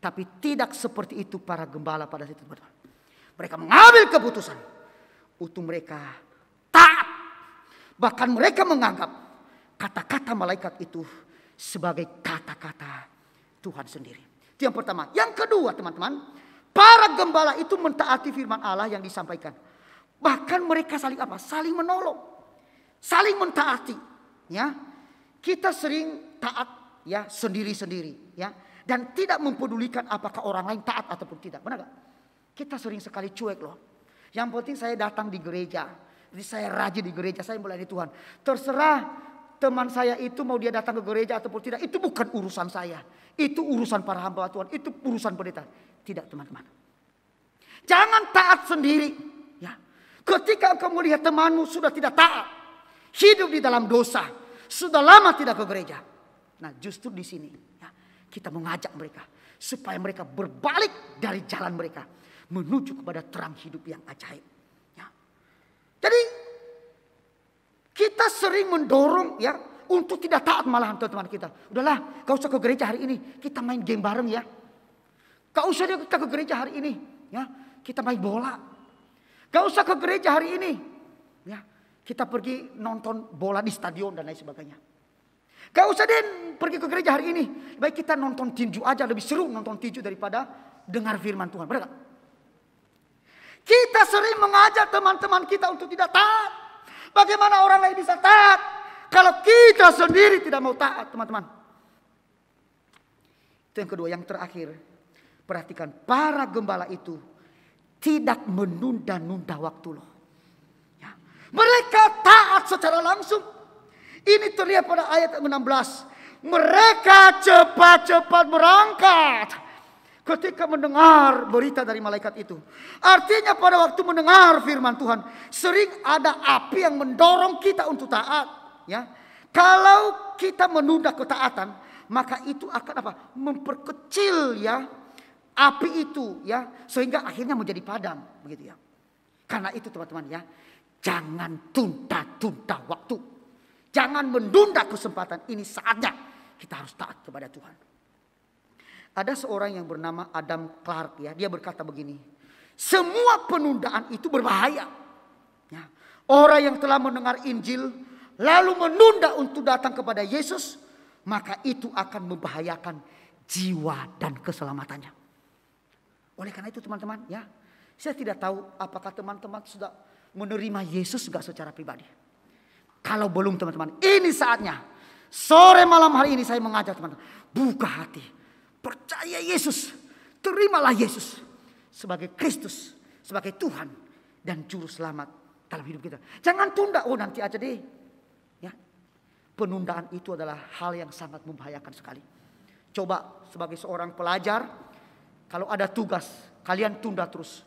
Tapi tidak seperti itu para gembala pada situ. Mereka mengambil keputusan untuk mereka taat. Bahkan mereka menganggap kata-kata malaikat itu sebagai kata-kata Tuhan sendiri. Itu yang pertama. Yang kedua teman-teman, para gembala itu mentaati firman Allah yang disampaikan. Bahkan mereka saling apa? Saling menolong. Saling mentaati. Ya. Kita sering taat ya sendiri-sendiri ya, dan tidak mempedulikan apakah orang lain taat ataupun tidak. Benar gak? Kita sering sekali cuek loh. Yang penting saya datang di gereja, jadi saya rajin di gereja, saya melayani Tuhan. Terserah teman saya itu mau dia datang ke gereja ataupun tidak, itu bukan urusan saya. Itu urusan para hamba Tuhan, itu urusan pendeta. Tidak teman-teman. Jangan taat sendiri ya. Ketika engkau melihat temanmu sudah tidak taat, hidup di dalam dosa, sudah lama tidak ke gereja. Nah, justru di sini ya, kita mengajak mereka supaya mereka berbalik dari jalan mereka menuju kepada terang hidup yang ajaib. Ya. Jadi kita sering mendorong ya untuk tidak taat malahan teman-teman kita. Udahlah, gak usah ke gereja hari ini, kita main game bareng ya. Gak usah kita ke gereja hari ini, ya kita main bola. Gak usah ke gereja hari ini, ya kita pergi nonton bola di stadion dan lain sebagainya. Gak usah deh pergi ke gereja hari ini. Baik kita nonton tinju aja, lebih seru nonton tinju daripada dengar firman Tuhan. Benar gak? Kita sering mengajak teman-teman kita untuk tidak taat. Bagaimana orang lain bisa taat kalau kita sendiri tidak mau taat, teman-teman? Itu yang kedua. Yang terakhir, perhatikan, para gembala itu tidak menunda-nunda waktu loh. Ya. Mereka taat secara langsung. Ini terlihat pada ayat 16. Mereka cepat-cepat berangkat ketika mendengar berita dari malaikat itu. Artinya pada waktu mendengar firman Tuhan, sering ada api yang mendorong kita untuk taat. Ya, kalau kita menunda ketaatan, maka itu akan apa? Memperkecil ya api itu ya, sehingga akhirnya menjadi padam, begitu ya. Karena itu teman-teman ya, jangan tunda-tunda waktu. Jangan menunda kesempatan, ini saatnya kita harus taat kepada Tuhan. Ada seorang yang bernama Adam Clark ya, dia berkata begini, semua penundaan itu berbahaya. Ya, orang yang telah mendengar Injil lalu menunda untuk datang kepada Yesus, maka itu akan membahayakan jiwa dan keselamatannya. Oleh karena itu teman-teman ya, saya tidak tahu apakah teman-teman sudah menerima Yesus juga secara pribadi. Kalau belum teman-teman, ini saatnya. Sore malam hari ini saya mengajak teman-teman, buka hati, percaya Yesus, terimalah Yesus sebagai Kristus, sebagai Tuhan dan Juru Selamat dalam hidup kita. Jangan tunda, oh nanti aja deh. Ya. Penundaan itu adalah hal yang sangat membahayakan sekali. Coba sebagai seorang pelajar, kalau ada tugas, kalian tunda terus.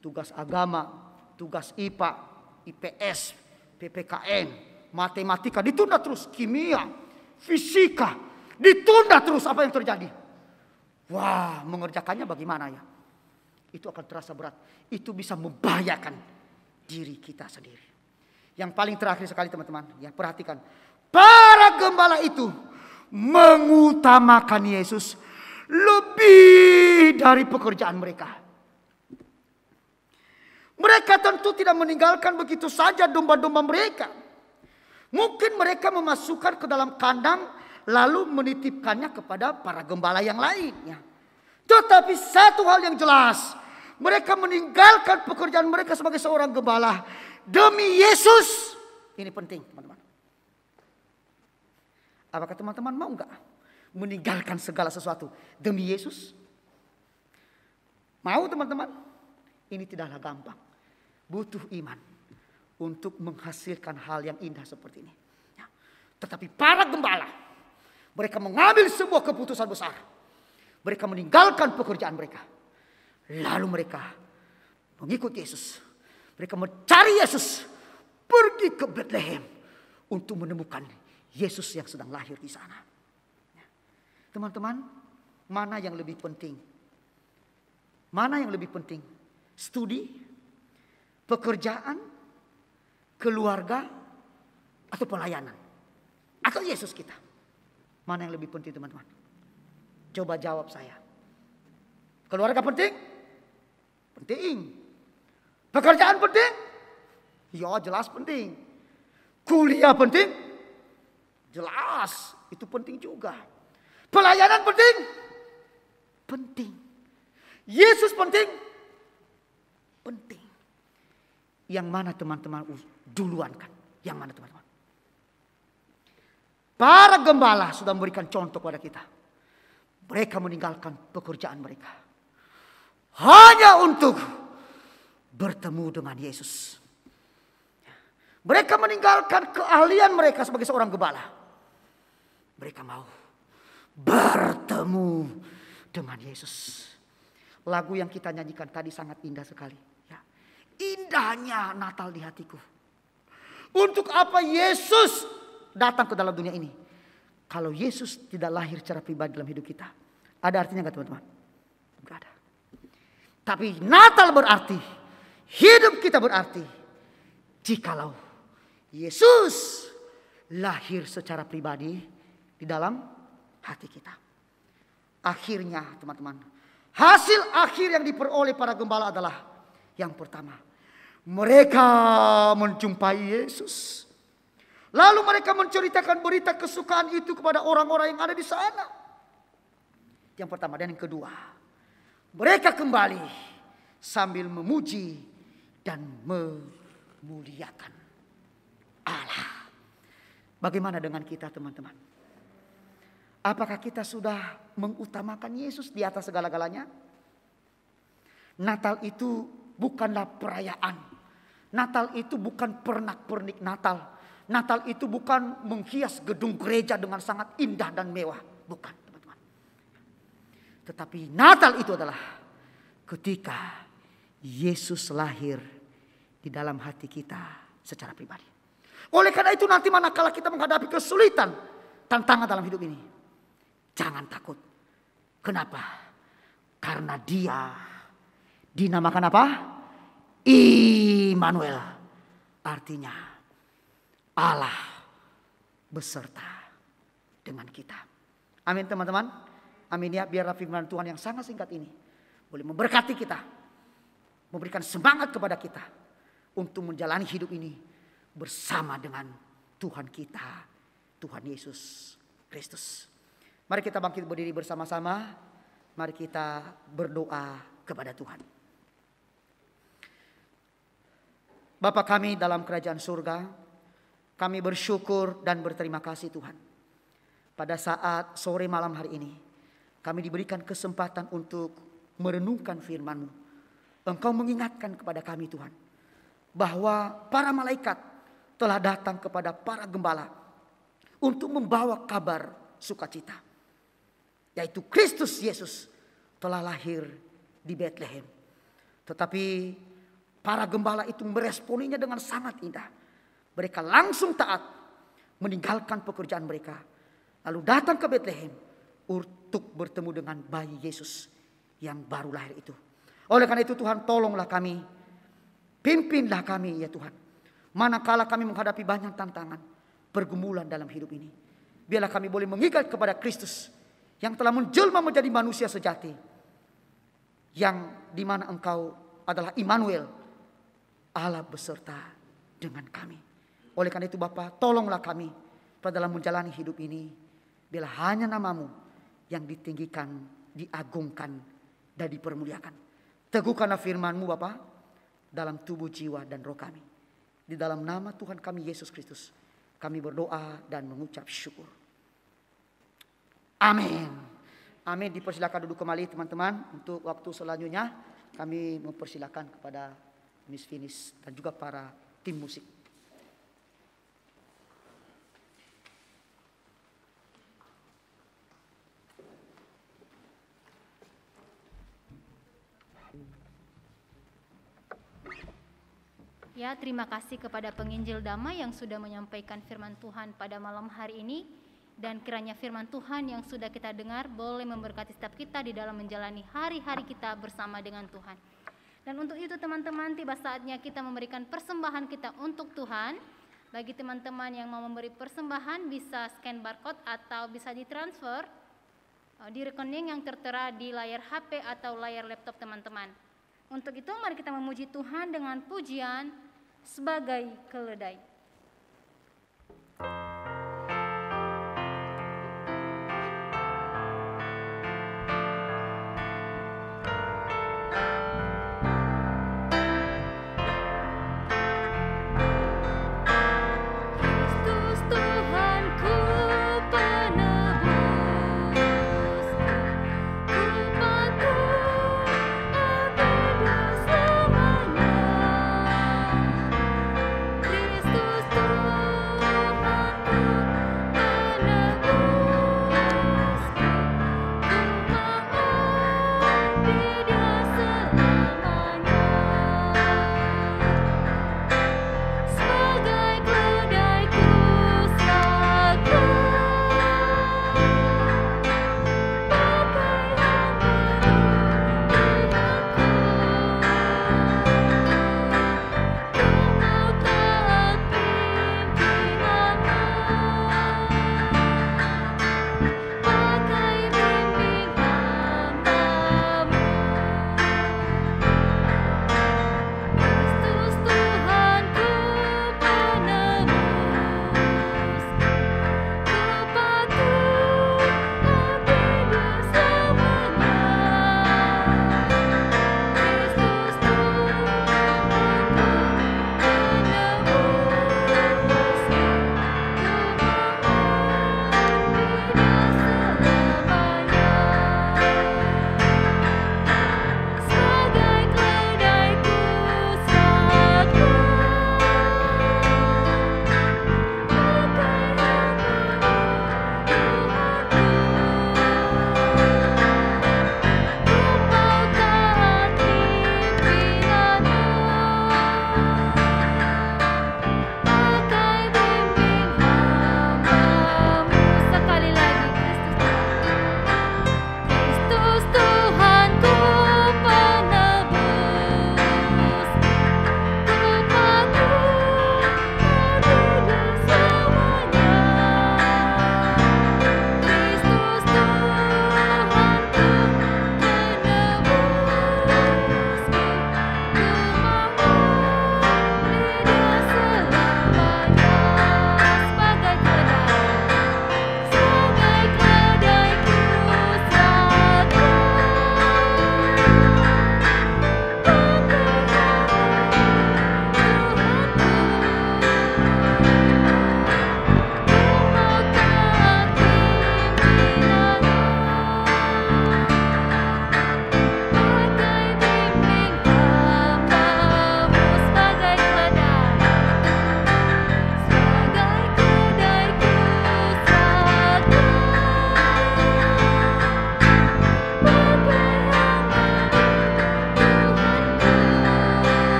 Tugas agama, tugas IPA, IPS, PPKN, matematika ditunda terus, kimia, fisika ditunda terus. Apa yang terjadi? Wah, mengerjakannya bagaimana ya? Itu akan terasa berat. Itu bisa membahayakan diri kita sendiri. Yang paling terakhir sekali teman-teman, ya perhatikan. Para gembala itu mengutamakan Yesus lebih dari pekerjaan mereka. Mereka tentu tidak meninggalkan begitu saja domba-domba mereka. Mungkin mereka memasukkan ke dalam kandang lalu menitipkannya kepada para gembala yang lainnya. Tetapi satu hal yang jelas, mereka meninggalkan pekerjaan mereka sebagai seorang gembala demi Yesus. Ini penting teman-teman. Apakah teman-teman mau enggak meninggalkan segala sesuatu demi Yesus? Mau teman-teman? Ini tidaklah gampang. Butuh iman untuk menghasilkan hal yang indah seperti ini. Ya. Tetapi para gembala, mereka mengambil sebuah keputusan besar. Mereka meninggalkan pekerjaan mereka. Lalu mereka mengikut Yesus. Mereka mencari Yesus. Pergi ke Bethlehem untuk menemukan Yesus yang sedang lahir di sana. Ya. Teman-teman, mana yang lebih penting? Mana yang lebih penting? Studi, pekerjaan, keluarga, atau pelayanan? Atau Yesus kita? Mana yang lebih penting teman-teman? Coba jawab saya. Keluarga penting? Penting. Pekerjaan penting? Ya jelas penting. Kuliah penting? Jelas itu penting juga. Pelayanan penting? Penting. Yesus penting? Penting. Yang mana teman-teman duluan kan? Yang mana teman-teman? Para gembala sudah memberikan contoh kepada kita. Mereka meninggalkan pekerjaan mereka hanya untuk bertemu dengan Yesus. Mereka meninggalkan keahlian mereka sebagai seorang gembala. Mereka mau bertemu dengan Yesus. Lagu yang kita nyanyikan tadi sangat indah sekali. Ya. Indahnya Natal di hatiku. Untuk apa Yesus datang ke dalam dunia ini? Kalau Yesus tidak lahir secara pribadi dalam hidup kita, ada artinya nggak teman-teman? Nggak ada. Tapi Natal berarti, hidup kita berarti, jikalau Yesus lahir secara pribadi di dalam hati kita. Akhirnya teman-teman, hasil akhir yang diperoleh para gembala adalah yang pertama, mereka menjumpai Yesus. Lalu mereka menceritakan berita kesukaan itu kepada orang-orang yang ada di sana. Yang pertama dan yang kedua, mereka kembali sambil memuji dan memuliakan Allah. Bagaimana dengan kita teman-teman? Apakah kita sudah mengutamakan Yesus di atas segala-galanya? Natal itu bukanlah perayaan. Natal itu bukan pernak-pernik Natal. Natal itu bukan menghias gedung gereja dengan sangat indah dan mewah. Bukan teman-teman. Tetapi Natal itu adalah ketika Yesus lahir di dalam hati kita secara pribadi. Oleh karena itu nanti manakala kita menghadapi kesulitan, tantangan dalam hidup ini, jangan takut. Kenapa? Karena Dia dinamakan apa? Immanuel. Artinya Allah beserta dengan kita. Amin teman-teman. Amin ya, biarlah firman Tuhan yang sangat singkat ini boleh memberkati kita, memberikan semangat kepada kita untuk menjalani hidup ini bersama dengan Tuhan kita, Tuhan Yesus Kristus. Mari kita bangkit berdiri bersama-sama. Mari kita berdoa kepada Tuhan. Bapa kami dalam kerajaan surga, kami bersyukur dan berterima kasih Tuhan. Pada saat sore malam hari ini, kami diberikan kesempatan untuk merenungkan firman-Mu. Engkau mengingatkan kepada kami Tuhan, bahwa para malaikat telah datang kepada para gembala untuk membawa kabar sukacita, yaitu Kristus Yesus telah lahir di Bethlehem. Tetapi para gembala itu meresponinya dengan sangat indah. Mereka langsung taat, meninggalkan pekerjaan mereka, lalu datang ke Bethlehem untuk bertemu dengan bayi Yesus yang baru lahir itu. Oleh karena itu Tuhan, tolonglah kami, pimpinlah kami ya Tuhan, manakala kami menghadapi banyak tantangan, pergumulan dalam hidup ini. Biarlah kami boleh mengingat kepada Kristus yang telah menjelma menjadi manusia sejati, yang dimana Engkau adalah Immanuel, Allah beserta dengan kami. Oleh karena itu Bapa, tolonglah kami pada dalam menjalani hidup ini. Biarlah hanya nama-Mu yang ditinggikan, diagungkan, dan dipermuliakan. Teguhkanlah firman-Mu Bapa dalam tubuh, jiwa, dan roh kami. Di dalam nama Tuhan kami Yesus Kristus, kami berdoa dan mengucap syukur. Amin. Amin. Dipersilakan duduk kembali teman-teman. Untuk waktu selanjutnya kami mempersilakan kepada Miss Finis dan juga para tim musik. Ya, terima kasih kepada penginjil damai yang sudah menyampaikan firman Tuhan pada malam hari ini. Dan kiranya firman Tuhan yang sudah kita dengar boleh memberkati setiap kita di dalam menjalani hari-hari kita bersama dengan Tuhan. Dan untuk itu teman-teman, tiba saatnya kita memberikan persembahan kita untuk Tuhan. Bagi teman-teman yang mau memberi persembahan, bisa scan barcode atau bisa ditransfer di rekening yang tertera di layar HP atau layar laptop teman-teman. Untuk itu mari kita memuji Tuhan dengan pujian sebagai keledai. Kristus Tuhan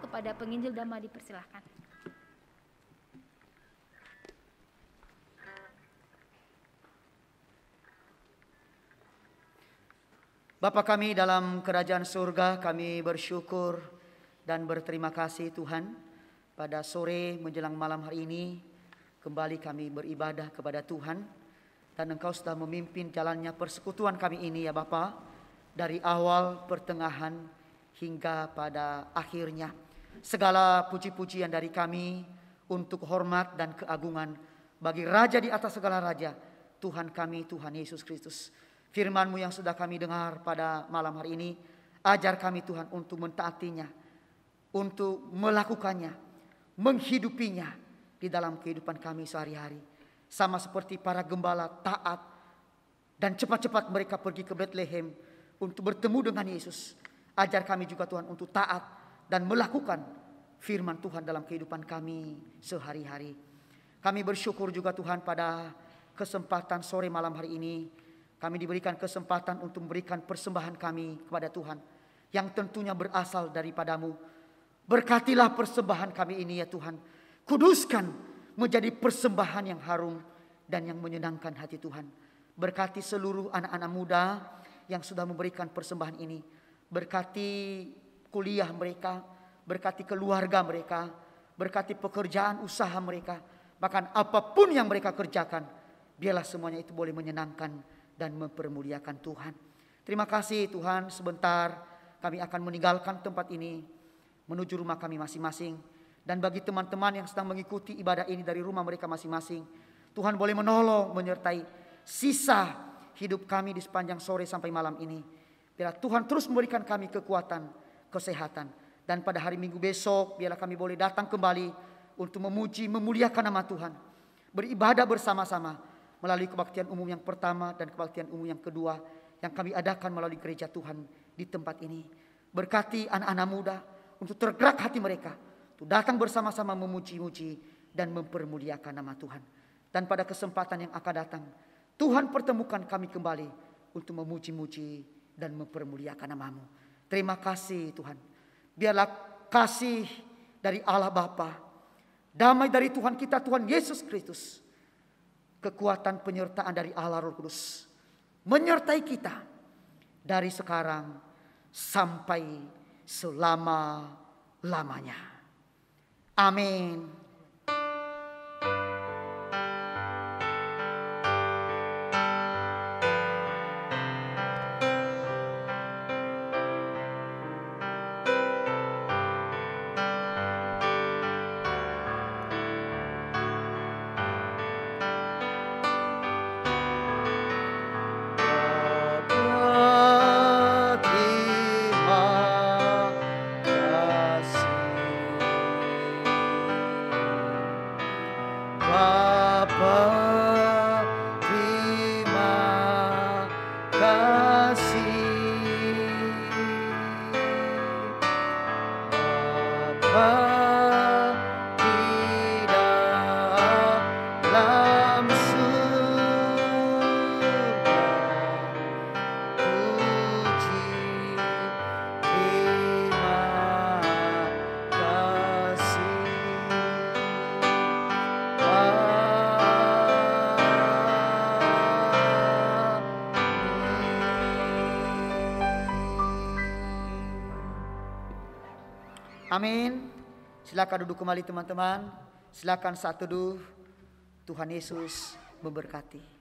kepada penginjil damai dipersilahkan. Bapa kami dalam kerajaan surga, kami bersyukur dan berterima kasih Tuhan. Pada sore menjelang malam hari ini, kembali kami beribadah kepada Tuhan. Dan Engkau sudah memimpin jalannya persekutuan kami ini ya Bapa, dari awal, pertengahan, hingga pada akhirnya. Segala puji-pujian dari kami untuk hormat dan keagungan bagi Raja di atas segala Raja, Tuhan kami, Tuhan Yesus Kristus. Firman-Mu yang sudah kami dengar pada malam hari ini, ajar kami Tuhan untuk mentaatinya, untuk melakukannya, menghidupinya di dalam kehidupan kami sehari-hari. Sama seperti para gembala taat dan cepat-cepat mereka pergi ke Bethlehem untuk bertemu dengan Yesus. Ajar kami juga Tuhan untuk taat dan melakukan firman Tuhan dalam kehidupan kami sehari-hari. Kami bersyukur juga Tuhan pada kesempatan sore malam hari ini, kami diberikan kesempatan untuk memberikan persembahan kami kepada Tuhan yang tentunya berasal daripada-Mu. Berkatilah persembahan kami ini ya Tuhan. Kuduskan menjadi persembahan yang harum dan yang menyenangkan hati Tuhan. Berkati seluruh anak-anak muda yang sudah memberikan persembahan ini. Berkati kuliah mereka, berkati keluarga mereka, berkati pekerjaan usaha mereka. Bahkan apapun yang mereka kerjakan, biarlah semuanya itu boleh menyenangkan dan mempermuliakan Tuhan. Terima kasih Tuhan, sebentar kami akan meninggalkan tempat ini menuju rumah kami masing-masing. Dan bagi teman-teman yang sedang mengikuti ibadah ini dari rumah mereka masing-masing, Tuhan boleh menolong, menyertai sisa hidup kami di sepanjang sore sampai malam ini. Biarlah Tuhan terus memberikan kami kekuatan, kesehatan. Dan pada hari Minggu besok, biarlah kami boleh datang kembali untuk memuji, memuliakan nama Tuhan. Beribadah bersama-sama melalui kebaktian umum yang pertama dan kebaktian umum yang kedua yang kami adakan melalui gereja Tuhan di tempat ini. Berkati anak-anak muda untuk tergerak hati mereka, untuk datang bersama-sama memuji-muji dan mempermuliakan nama Tuhan. Dan pada kesempatan yang akan datang, Tuhan pertemukan kami kembali untuk memuji-muji dan mempermuliakan nama-Mu. Terima kasih Tuhan. Biarlah kasih dari Allah Bapa, damai dari Tuhan kita Tuhan Yesus Kristus, kekuatan penyertaan dari Allah Roh Kudus menyertai kita dari sekarang sampai selama-lamanya. Amin. Amin. Silakan duduk kembali teman-teman. Silakan saat teduh. Tuhan Yesus memberkati.